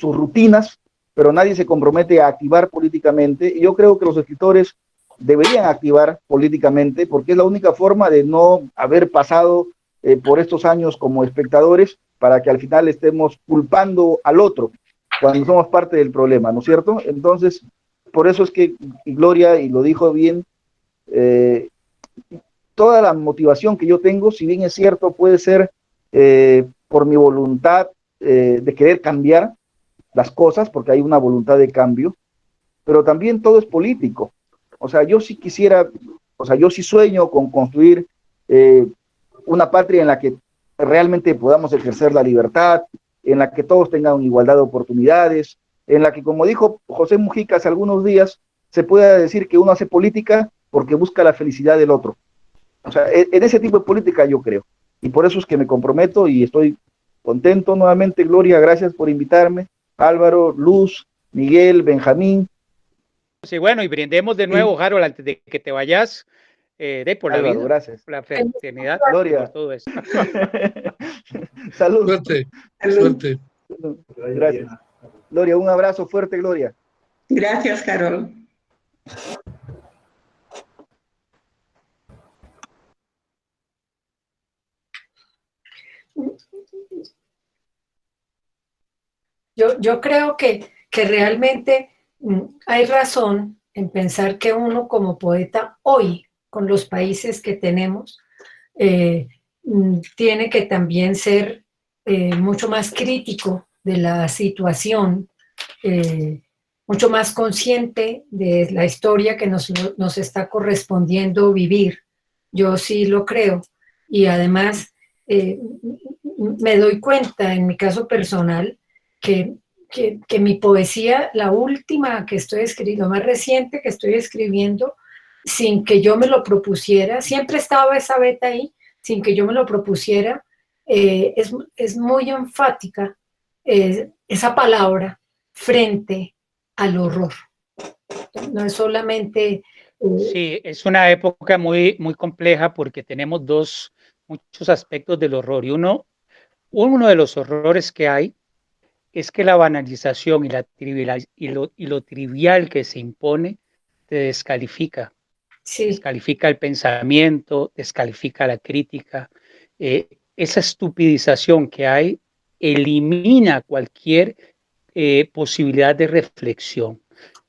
S7: rutinas, pero nadie se compromete a activar políticamente, y yo creo que los escritores deberían activar políticamente, porque es la única forma de no haber pasado por estos años como espectadores, para que al final estemos culpando al otro, cuando somos parte del problema, ¿no es cierto? Entonces, por eso es que Gloria, y lo dijo bien, toda la motivación que yo tengo, si bien es cierto, puede ser por mi voluntad de querer cambiar las cosas, porque hay una voluntad de cambio, pero también todo es político. O sea, yo sí quisiera, yo sí sueño con construir una patria en la que realmente podamos ejercer la libertad, en la que todos tengan igualdad de oportunidades, en la que, como dijo José Mujica hace algunos días, se pueda decir que uno hace política porque busca la felicidad del otro. O sea, en ese tipo de política yo creo. Y por eso es que me comprometo y estoy contento nuevamente. Gloria, gracias por invitarme. Álvaro, Luz, Miguel, Benjamín.
S6: Sí, bueno, y brindemos de nuevo, Harold, antes de que te vayas, por la
S7: Álvaro,
S6: vida,
S7: gracias.
S6: por la fraternidad,
S7: Gloria.
S6: por todo eso.
S7: Salud.
S4: Suerte,
S1: Salud.
S4: suerte.
S7: Gracias. Gloria, un abrazo fuerte, Gloria.
S1: Gracias, Carol.
S3: Yo creo que realmente hay razón en pensar que uno como poeta hoy, con los países que tenemos, tiene que también ser mucho más crítico de la situación, mucho más consciente de la historia que nos está correspondiendo vivir. Yo sí lo creo. Y además me doy cuenta, en mi caso personal, que mi poesía, la última que estoy escribiendo, lo más reciente que estoy escribiendo, sin que yo me lo propusiera, siempre estaba esa beta ahí, sin que yo me lo propusiera, es muy enfática esa palabra frente al horror. No es solamente...
S6: Sí, es una época muy, muy compleja porque tenemos muchos aspectos del horror. Y uno de los horrores que hay es que la banalización y lo trivial que se impone te descalifica.
S3: Sí.
S6: Descalifica el pensamiento, descalifica la crítica. Esa estupidización que hay elimina cualquier posibilidad de reflexión.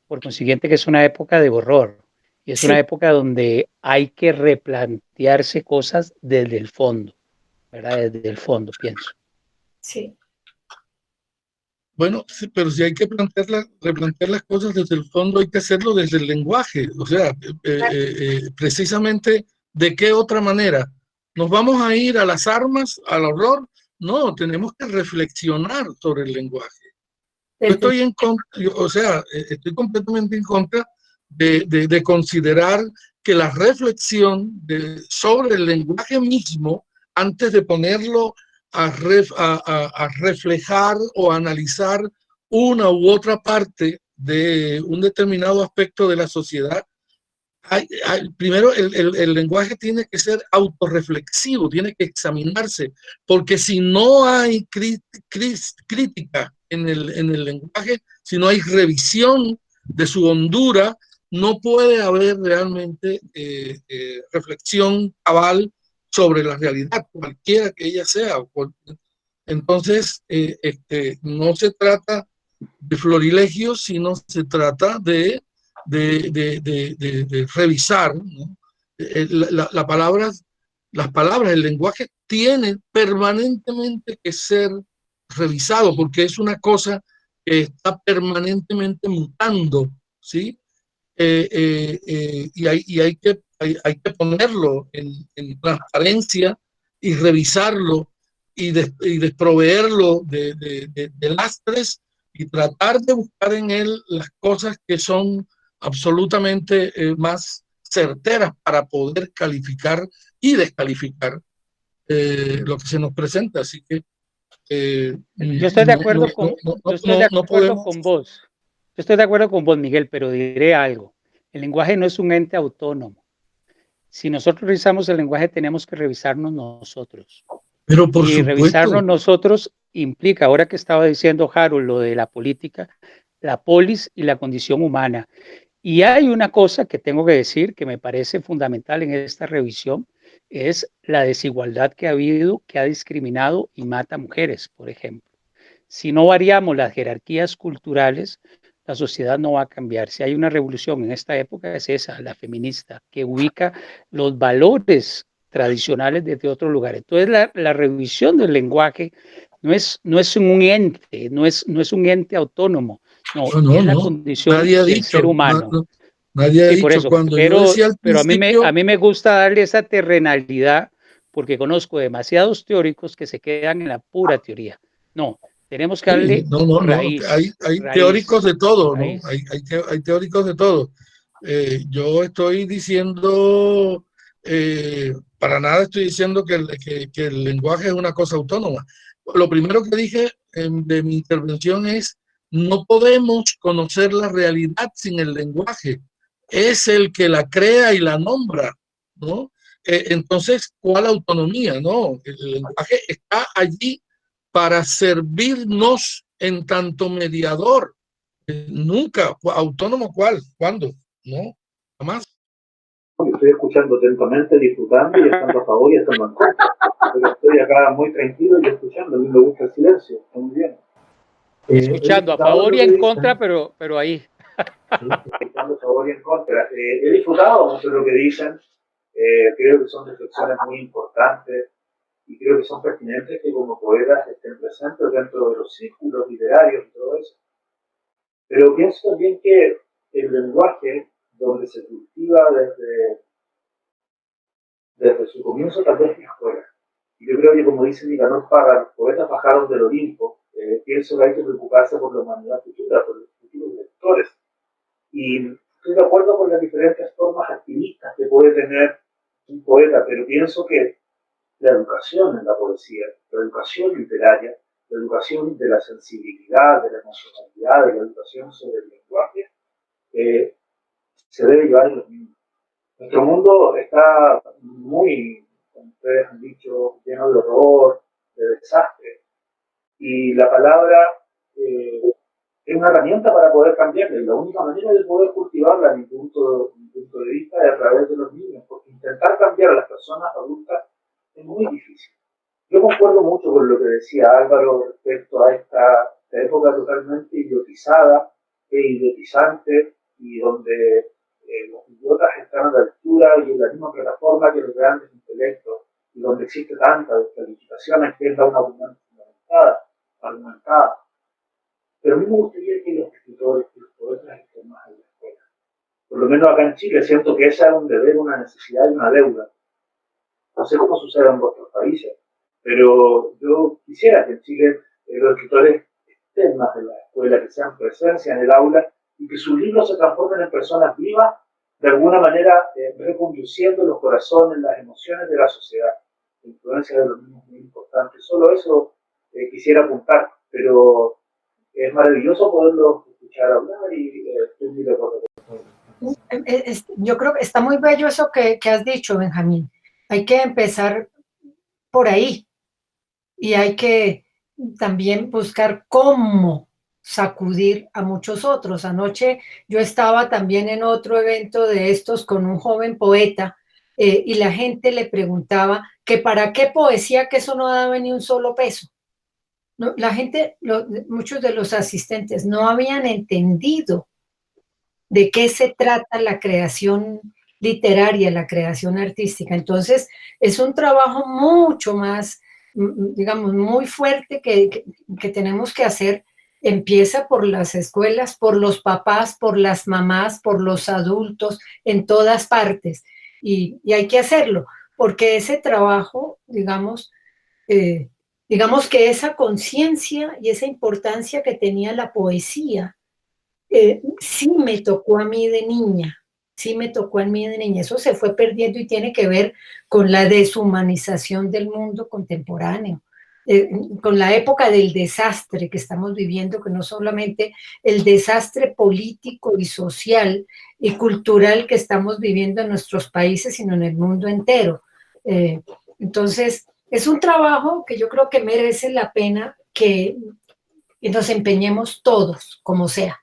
S6: Por consiguiente, que es una época de horror y es una época donde hay que replantearse cosas desde el fondo, ¿verdad? Desde el fondo, pienso.
S3: Sí.
S4: Bueno, sí, pero si hay que replantear las cosas desde el fondo, hay que hacerlo desde el lenguaje. O sea, precisamente, ¿de qué otra manera? ¿Nos vamos a ir a las armas, al horror? No, tenemos que reflexionar sobre el lenguaje. Yo estoy en contra, o sea, estoy completamente en contra de considerar que la reflexión sobre el lenguaje mismo, antes de ponerlo a reflejar o analizar una u otra parte de un determinado aspecto de la sociedad, primero el lenguaje tiene que ser autorreflexivo, tiene que examinarse, porque si no hay crítica en el lenguaje, si no hay revisión de su hondura, no puede haber realmente reflexión cabal sobre la realidad, cualquiera que ella sea. Entonces, no se trata de florilegios, sino se trata de revisar, ¿no? Las palabras, el lenguaje tiene permanentemente que ser revisado porque es una cosa que está permanentemente mutando, ¿sí? Y hay que ponerlo en transparencia y revisarlo y desproveerlo de lastres y tratar de buscar en él las cosas que son absolutamente más certeras para poder calificar y descalificar lo que se nos presenta. Así que
S6: Yo estoy de acuerdo
S4: no podemos.
S6: con vos. Yo estoy de acuerdo con vos, Miguel, pero diré algo. El lenguaje no es un ente autónomo. Si nosotros revisamos el lenguaje, tenemos que revisarnos nosotros.
S4: Pero por
S6: y
S4: supuesto.
S6: Revisarnos nosotros implica, ahora que estaba diciendo Harold, lo de la política, la polis y la condición humana. Y hay una cosa que tengo que decir que me parece fundamental en esta revisión, es la desigualdad que ha habido, que ha discriminado y mata a mujeres, por ejemplo. Si no variamos las jerarquías culturales, la sociedad no va a cambiar. Si hay una revolución en esta época es esa, la feminista, que ubica los valores tradicionales desde otro lugar. Entonces la revisión del lenguaje no es un ente, no es un ente autónomo, no, es la condición
S4: nadie ha
S6: del
S4: dicho,
S6: ser humano.
S4: Nadie ha
S6: Sí, por
S4: dicho,
S6: eso,
S4: cuando yo decía al
S6: pero
S4: principio,
S6: a mí me gusta darle esa terrenalidad porque conozco demasiados teóricos que se quedan en la pura teoría. No, tenemos que darle raíz.
S4: Hay
S6: raíz,
S4: teóricos de todo,
S6: raíz.
S4: ¿no? Hay teóricos de todo. Yo estoy diciendo, para nada estoy diciendo que el lenguaje es una cosa autónoma. Lo primero que dije de mi intervención es, no podemos conocer la realidad sin el lenguaje. Es el que la crea y la nombra, ¿no? Entonces, ¿cuál autonomía? No, el lenguaje está allí para servirnos en tanto mediador. Nunca, autónomo, ¿cuál? ¿Cuándo? No, jamás.
S8: Estoy escuchando atentamente, disfrutando y estando a favor y estando en contra. Pero estoy acá muy tranquilo y escuchando. A mí me gusta el silencio, está muy bien.
S6: Escuchando a favor y en contra, pero ahí.
S8: Sí, escuchando a favor y en contra. He disfrutado mucho lo que dicen. Creo que son reflexiones muy importantes y creo que son pertinentes que como poetas estén presentes dentro de los círculos literarios y todo eso. Pero pienso también que el lenguaje, donde se cultiva desde su comienzo, tal vez mejora. Y yo creo que, como dice Nicanor Parra, los poetas bajaron del Olimpo. Pienso que hay que preocuparse por la humanidad futura, por los futuros lectores. Y estoy de acuerdo con las diferentes formas activistas que puede tener un poeta, pero pienso que la educación en la poesía, la educación literaria, la educación de la sensibilidad, de la emocionalidad, de la educación sobre el lenguaje, se debe llevar en los niños. Nuestro mundo está muy, como ustedes han dicho, lleno de horror, de desastre, y la palabra es una herramienta para poder cambiarla, y la única manera de poder cultivarla, a mi punto de vista, es a través de los niños, porque intentar cambiar a las personas adultas es muy difícil. Yo concuerdo mucho con lo que decía Álvaro respecto a esta época totalmente idiotizada e idiotizante, y donde los idiotas están a la altura y en la misma plataforma que los grandes intelectos, y donde existe tanta descalificación, es que él da una opinión argumentada. Pero a mí me gustaría que los escritores, que los poetas estén más en la escuela. Por lo menos acá en Chile siento que esa es un deber, una necesidad y una deuda. No sé cómo sucede en otros países, pero yo quisiera que en Chile los escritores estén más en la escuela, que sean presencia en el aula y que sus libros se transformen en personas vivas, de alguna manera reconduciendo los corazones, las emociones de la sociedad. La influencia de los niños es muy importante. Solo eso quisiera apuntar, pero es maravilloso poderlos escuchar hablar y estoy muy de acuerdo con eso.
S3: Yo creo que está muy bello eso que has dicho, Benjamín. Hay que empezar por ahí y hay que también buscar cómo sacudir a muchos otros. Anoche yo estaba también en otro evento de estos con un joven poeta y la gente le preguntaba que para qué poesía, que eso no daba ni un solo peso. No, la gente, muchos de los asistentes no habían entendido de qué se trata la creación literaria, la creación artística. Entonces, es un trabajo mucho más, digamos, muy fuerte que tenemos que hacer. Empieza por las escuelas, por los papás, por las mamás, por los adultos, en todas partes. Y hay que hacerlo, porque ese trabajo, eh, digamos que esa conciencia y esa importancia que tenía la poesía, sí me tocó a mí de niña, sí me tocó a mí de niña. Eso se fue perdiendo y tiene que ver con la deshumanización del mundo contemporáneo, con la época del desastre que estamos viviendo, que no solamente el desastre político y social y cultural que estamos viviendo en nuestros países, sino en el mundo entero. Entonces, es un trabajo que yo creo que merece la pena que nos empeñemos todos, como sea.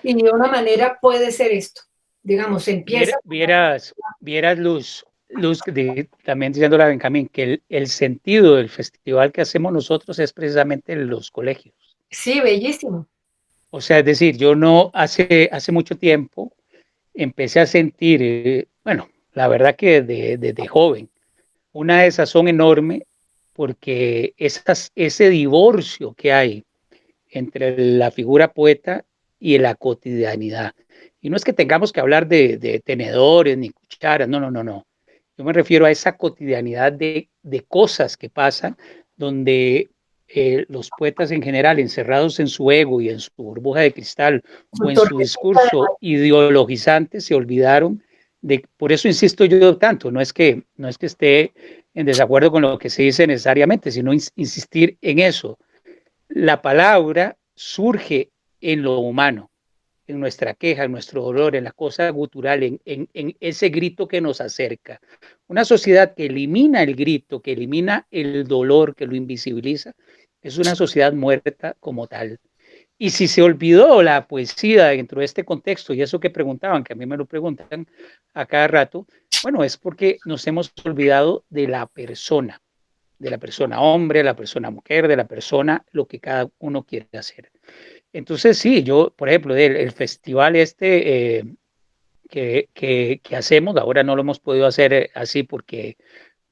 S3: Y de una manera puede ser esto, digamos, empieza.
S6: Vieras, Luz, también diciéndole a Benjamín, que el sentido del festival que hacemos nosotros es precisamente en los colegios.
S3: Sí, bellísimo.
S6: O sea, es decir, yo no hace mucho tiempo empecé a sentir, bueno, la verdad que desde joven, una desazón enorme porque ese divorcio que hay entre la figura poeta y la cotidianidad. Y no es que tengamos que hablar de tenedores ni cucharas, no, no, no, no. Yo me refiero a esa cotidianidad de cosas que pasan donde los poetas en general, encerrados en su ego y en su burbuja de cristal o en su discurso ideologizante, se olvidaron de, por eso insisto yo tanto, no es que esté en desacuerdo con lo que se dice necesariamente, sino insistir en eso. La palabra surge en lo humano, en nuestra queja, en nuestro dolor, en la cosa gutural, en ese grito que nos acerca. Una sociedad que elimina el grito, que elimina el dolor, que lo invisibiliza, es una sociedad muerta como tal. Y si se olvidó la poesía dentro de este contexto, y eso que preguntaban, que a mí me lo preguntan a cada rato, bueno, es porque nos hemos olvidado de la persona hombre, de la persona mujer, de la persona, lo que cada uno quiere hacer. Entonces, sí, yo, por ejemplo, el festival que hacemos, ahora no lo hemos podido hacer así porque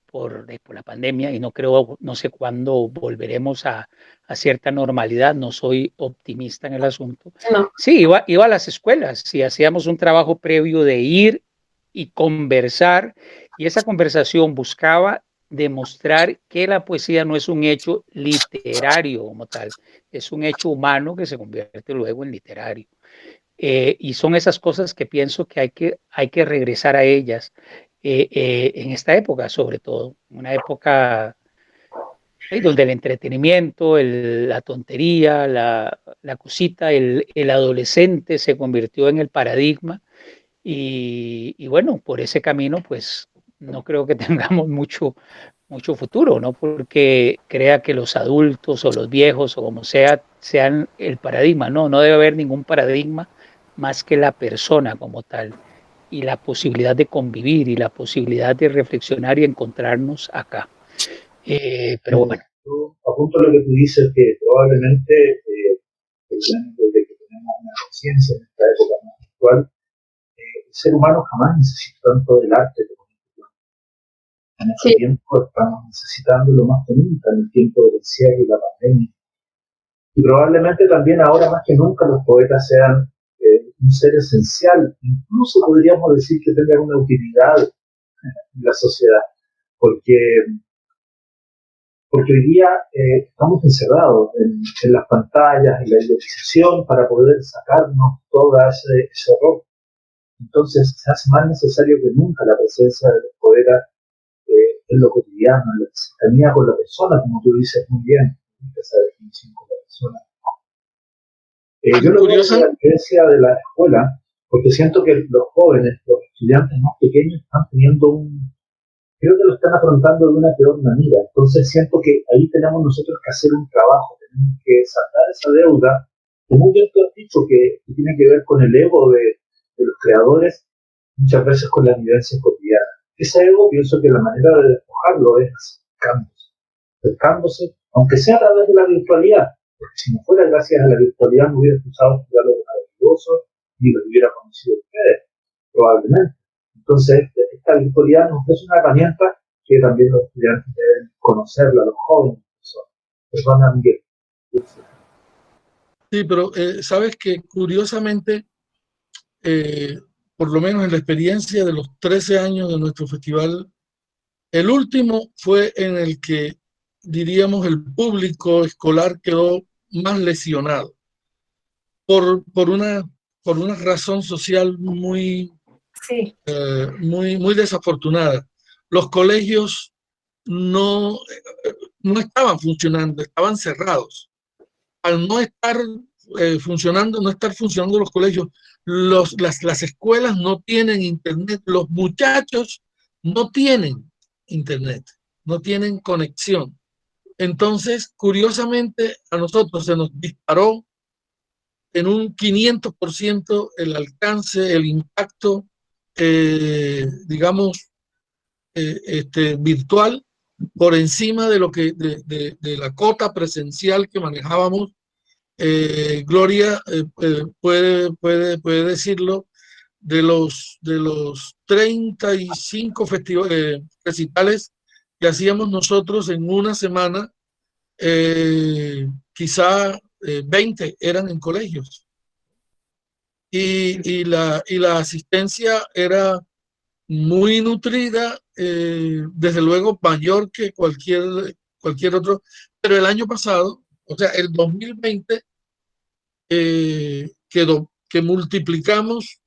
S6: por la pandemia y no creo, no sé cuándo volveremos a cierta normalidad, no soy optimista en el asunto.
S3: No.
S6: Sí, iba a las escuelas y hacíamos un trabajo previo de ir y conversar y esa conversación buscaba demostrar que la poesía no es un hecho literario como tal, es un hecho humano que se convierte luego en literario. Y son esas cosas que pienso que hay que regresar a ellas en esta época, sobre todo, una época donde el entretenimiento, la tontería, la cosita, el adolescente se convirtió en el paradigma y bueno, por ese camino pues no creo que tengamos mucho futuro, ¿no? Porque crea que los adultos o los viejos o como sea, sean el paradigma, no, no debe haber ningún paradigma más que la persona como tal y la posibilidad de convivir y la posibilidad de reflexionar y encontrarnos acá. Pero bueno.
S8: Yo apunto lo que tú dices, que probablemente desde que tenemos una conciencia en esta época más actual, el ser humano jamás necesita tanto del arte como en este tiempo estamos necesitándolo más que nunca, en el tiempo del encierro y la pandemia. Y probablemente también ahora más que nunca los poetas sean un ser esencial, incluso podríamos decir que tengan una utilidad en la sociedad, porque hoy día estamos encerrados en las pantallas, en la idealización para poder sacarnos todo ese horror. Entonces se hace más necesario que nunca la presencia de los poetas en lo cotidiano, en la cercanía con la persona, como tú dices muy bien, esa definición con la persona. Yo lo veo en la experiencia de la escuela, porque siento que los jóvenes, los estudiantes más pequeños están teniendo creo que lo están afrontando de una peor manera. Entonces siento que ahí tenemos nosotros que hacer un trabajo, tenemos que saldar esa deuda, como muy bien tú has dicho, que tiene que ver con el ego de los creadores, muchas veces con la vivencia cotidiana. Ese ego, pienso que la manera de despojarlo es acercándose, aunque sea a través de la virtualidad, porque si no fuera gracias a la virtualidad no hubiera escuchado este diálogo maravilloso, ni lo hubiera conocido ustedes, probablemente. Entonces, esta virtualidad nos es una herramienta que también los estudiantes deben conocerla, los jóvenes. Perdona, Miguel.
S4: Sí, pero sabes que curiosamente, por lo menos en la experiencia de los 13 años de nuestro festival, el último fue en el que, diríamos, el público escolar quedó más lesionado por una razón social muy desafortunada. Los colegios no estaban funcionando, estaban cerrados. Al no estar funcionando los colegios, las escuelas no tienen internet, los muchachos no tienen internet, no tienen conexión. Entonces, curiosamente, a nosotros se nos disparó en un 500% el alcance, el impacto, digamos, virtual, por encima de de la cota presencial que manejábamos. Gloria puede decirlo, de los 35 recitales que hacíamos nosotros en una semana, quizá 20 eran en colegios. Y la asistencia era muy nutrida, desde luego mayor que cualquier otro, pero el año pasado, o sea, el 2020, quedó que multiplicamos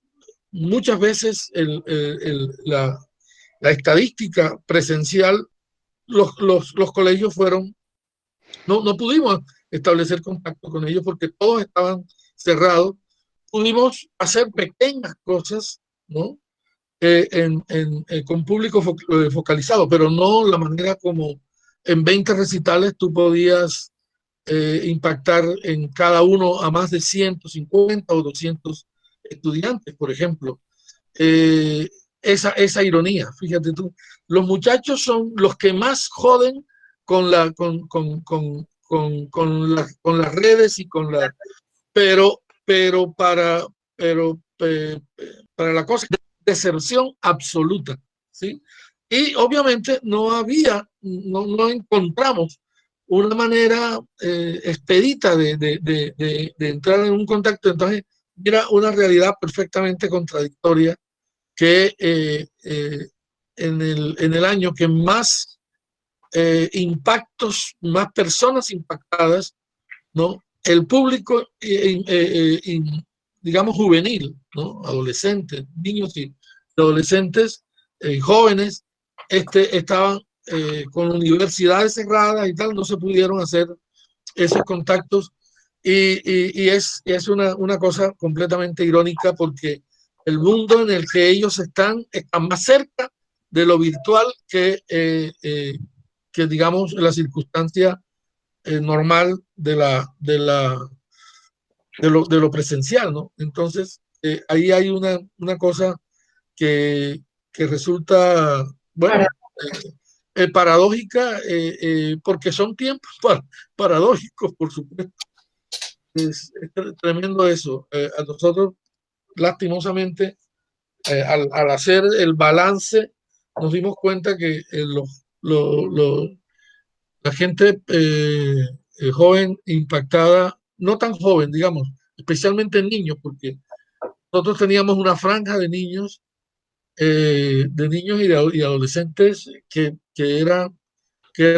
S4: muchas veces la estadística presencial. Los colegios no pudimos establecer contacto con ellos porque todos estaban cerrados. Pudimos hacer pequeñas cosas, ¿no? Con público focalizado, pero no la manera como en 20 recitales tú podías impactar en cada uno a más de 150 o 200 estudiantes, por ejemplo. Esa ironía, fíjate tú, los muchachos son los que más joden con las redes y pero para la cosa, deserción absoluta, ¿sí? Y obviamente no encontramos una manera expedita de entrar en un contacto. Entonces era una realidad perfectamente contradictoria que en el año que más impactos, más personas impactadas, ¿no? El público, digamos, juvenil, ¿no? Adolescentes, niños y adolescentes, jóvenes, estaban con universidades cerradas y tal, no se pudieron hacer esos contactos. Y es una cosa completamente irónica, porque el mundo en el que ellos están más cerca de lo virtual que digamos, la circunstancia normal de lo presencial, ¿no? Entonces, ahí hay una cosa que resulta, bueno, paradójica, porque son tiempos paradójicos, por supuesto. Es tremendo eso. A nosotros, lastimosamente, al hacer el balance nos dimos cuenta que la gente joven impactada, no tan joven, digamos, especialmente niños, porque nosotros teníamos una franja de niños y adolescentes que era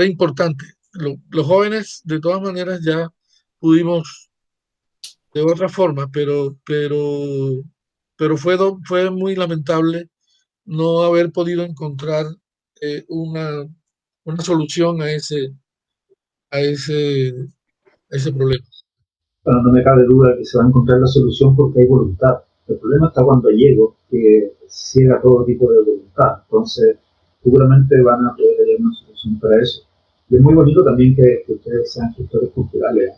S4: importante. Los jóvenes, de todas maneras, ya pudimos de otra forma, pero fue muy lamentable no haber podido encontrar una solución a ese problema.
S9: Bueno, no me cabe duda que se va a encontrar la solución porque hay voluntad. El problema está cuando llego, que ciega todo tipo de voluntad. Entonces, seguramente van a poder hallar una solución para eso. Y es muy bonito también que ustedes sean gestores culturales.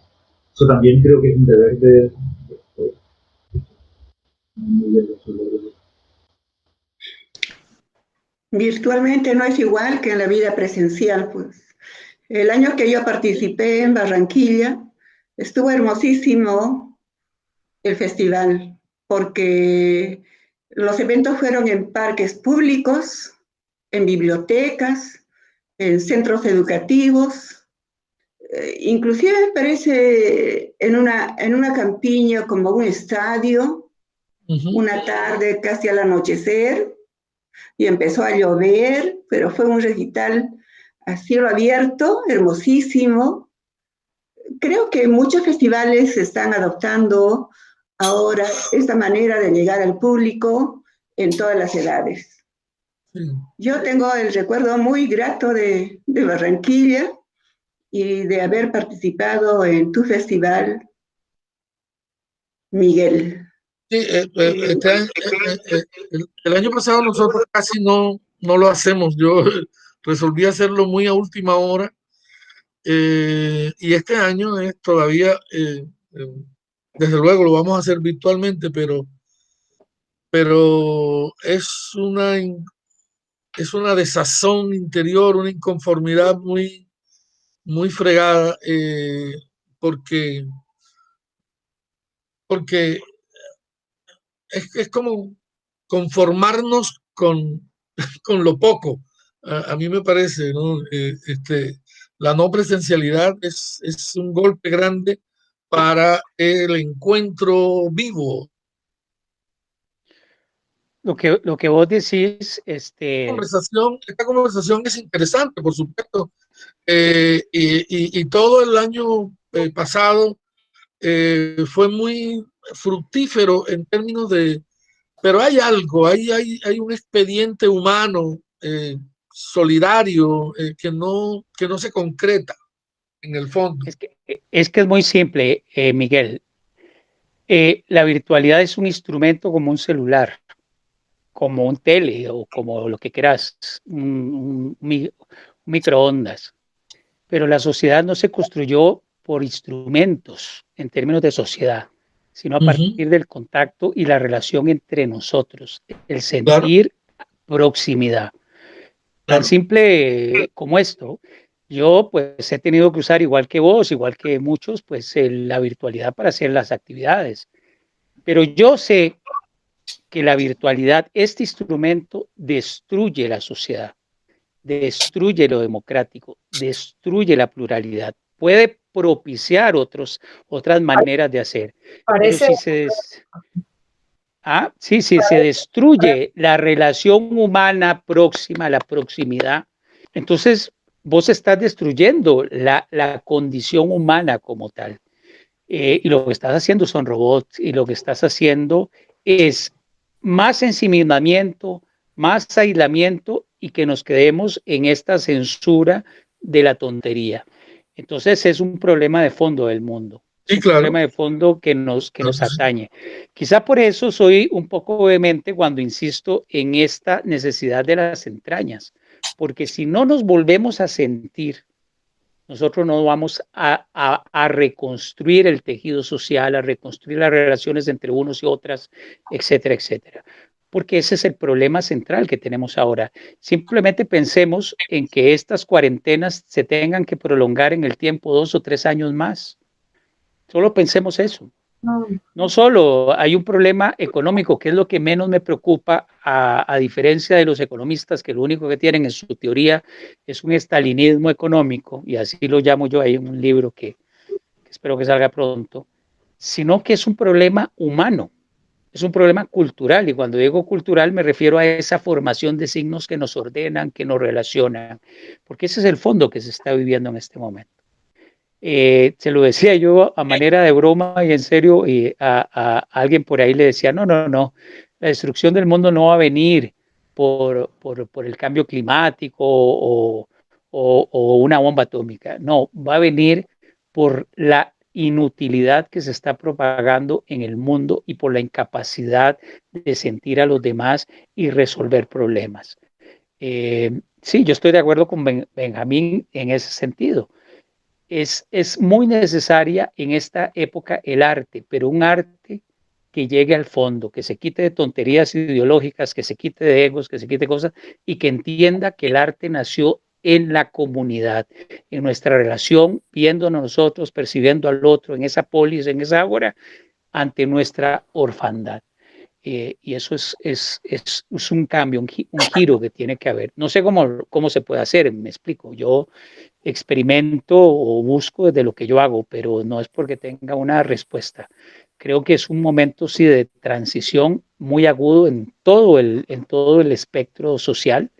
S9: Eso también creo que es un deber de
S1: Virtualmente no es igual que en la vida presencial, pues. El año que yo participé en Barranquilla, estuvo hermosísimo el festival, porque los eventos fueron en parques públicos, en bibliotecas, en centros educativos, inclusive me parece en una campiña como un estadio, una tarde casi al anochecer, y empezó a llover, pero fue un recital a cielo abierto, hermosísimo. Creo que muchos festivales están adoptando ahora esta manera de llegar al público en todas las edades. Yo tengo el recuerdo muy grato de Barranquilla y de haber participado en tu festival, Miguel.
S4: Sí, el año pasado nosotros casi no lo hacemos. Yo resolví hacerlo muy a última hora. Y este año es todavía, desde luego lo vamos a hacer virtualmente, pero es una desazón interior, una inconformidad muy, muy fregada, porque es como conformarnos con lo poco. A mí me parece, ¿no? La no presencialidad es un golpe grande para el encuentro vivo.
S6: Lo que vos decís,
S4: Esta conversación es interesante, por supuesto, y todo el año pasado fue muy fructífero en términos pero hay algo, hay un expediente humano solidario que no se concreta en el fondo.
S6: Es que es muy simple, Miguel. La virtualidad es un instrumento como un celular, como un tele o como lo que quieras, un microondas. Pero la sociedad no se construyó por instrumentos en términos de sociedad, sino a partir del contacto y la relación entre nosotros, el sentir proximidad. Tan simple como esto. Yo pues he tenido que usar, igual que vos, igual que muchos, pues la virtualidad para hacer las actividades. Pero yo sé que la virtualidad, este instrumento, destruye la sociedad, destruye lo democrático, destruye la pluralidad, puede propiciar otras maneras de hacer.
S3: Parece...
S6: Si se destruye la relación humana próxima, la proximidad, entonces vos estás destruyendo la condición humana como tal. Y lo que estás haciendo son robots, y lo que estás haciendo es más ensimismamiento, más aislamiento, y que nos quedemos en esta censura de la tontería. Entonces es un problema de fondo del mundo.
S4: Sí,
S6: un problema de fondo que nos atañe. Quizá por eso soy un poco vehemente cuando insisto en esta necesidad de las entrañas, porque si no nos volvemos a sentir, nosotros no vamos a reconstruir el tejido social, a reconstruir las relaciones entre unos y otras, etcétera, etcétera. Porque ese es el problema central que tenemos ahora. Simplemente pensemos en que estas cuarentenas se tengan que prolongar en el tiempo 2 o 3 años más. Solo pensemos eso. No solo hay un problema económico, que es lo que menos me preocupa, a diferencia de los economistas, que lo único que tienen en su teoría es un estalinismo económico, y así lo llamo yo ahí en un libro que espero que salga pronto, sino que es un problema humano, es un problema cultural, y cuando digo cultural me refiero a esa formación de signos que nos ordenan, que nos relacionan, porque ese es el fondo que se está viviendo en este momento. Se lo decía yo a manera de broma y en serio, y a alguien por ahí le decía, no, la destrucción del mundo no va a venir por el cambio climático o una bomba atómica, no, va a venir por la inutilidad que se está propagando en el mundo y por la incapacidad de sentir a los demás y resolver problemas. Sí, yo estoy de acuerdo con Benjamín en ese sentido. Es muy necesaria en esta época el arte, pero un arte que llegue al fondo, que se quite de tonterías ideológicas, que se quite de egos, que se quite cosas y que entienda que el arte nació en la comunidad, en nuestra relación, viéndonos nosotros, percibiendo al otro, en esa polis, en esa ágora, ante nuestra orfandad. Y eso es un cambio, un giro que tiene que haber. No sé cómo se puede hacer, me explico. Yo experimento o busco desde lo que yo hago, pero no es porque tenga una respuesta. Creo que es un momento, sí, de transición muy agudo en todo el espectro social,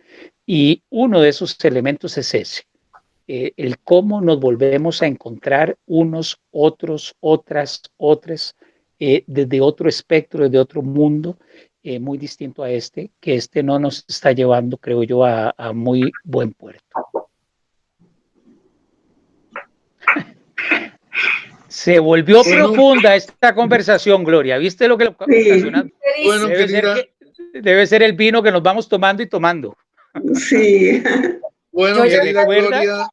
S6: y uno de esos elementos es ese, el cómo nos volvemos a encontrar unos, otros, otras, desde otro espectro, desde otro mundo, muy distinto a que no nos está llevando, creo yo, a muy buen puerto. Se volvió profunda esta conversación, Gloria. ¿Viste lo que lo ocasionó?
S4: Bueno,
S6: debe ser el vino que nos vamos tomando y tomando.
S1: Sí.
S4: Bueno, querida Gloria.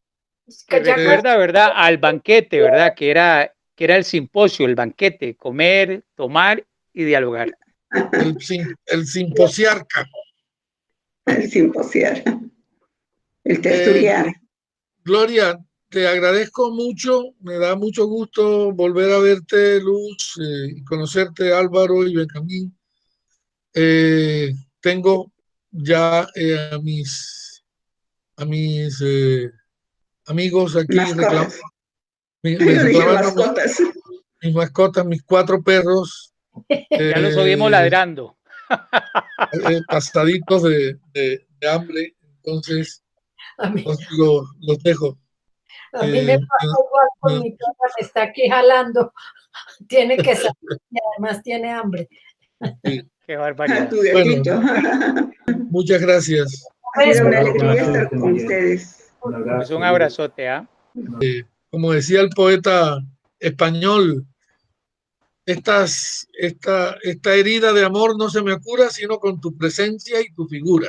S6: Recuerda, ¿verdad? Al banquete, ¿verdad? Que era el simposio, el banquete, comer, tomar y dialogar.
S4: El simposiarca.
S1: El simposiar. El tertuliar.
S4: Gloria, te agradezco mucho, me da mucho gusto volver a verte, Luz, y conocerte, Álvaro y Benjamín. Tengo ya a mis amigos aquí
S1: reclamando
S4: mis mascotas, mis 4 perros.
S6: Ya los oímos ladrando.
S4: Pasaditos de hambre, entonces los dejo.
S3: A mí me pasa igual con mi perra, me está aquí jalando. Tiene que salir y además tiene hambre.
S4: Sí.
S6: Qué barbaridad.
S4: Bueno, muchas gracias.
S1: Ha sido una alegría estar con ustedes.
S6: Pues un abrazote, ¿ah?
S4: Como decía el poeta español, esta herida de amor no se me cura sino con tu presencia y tu figura.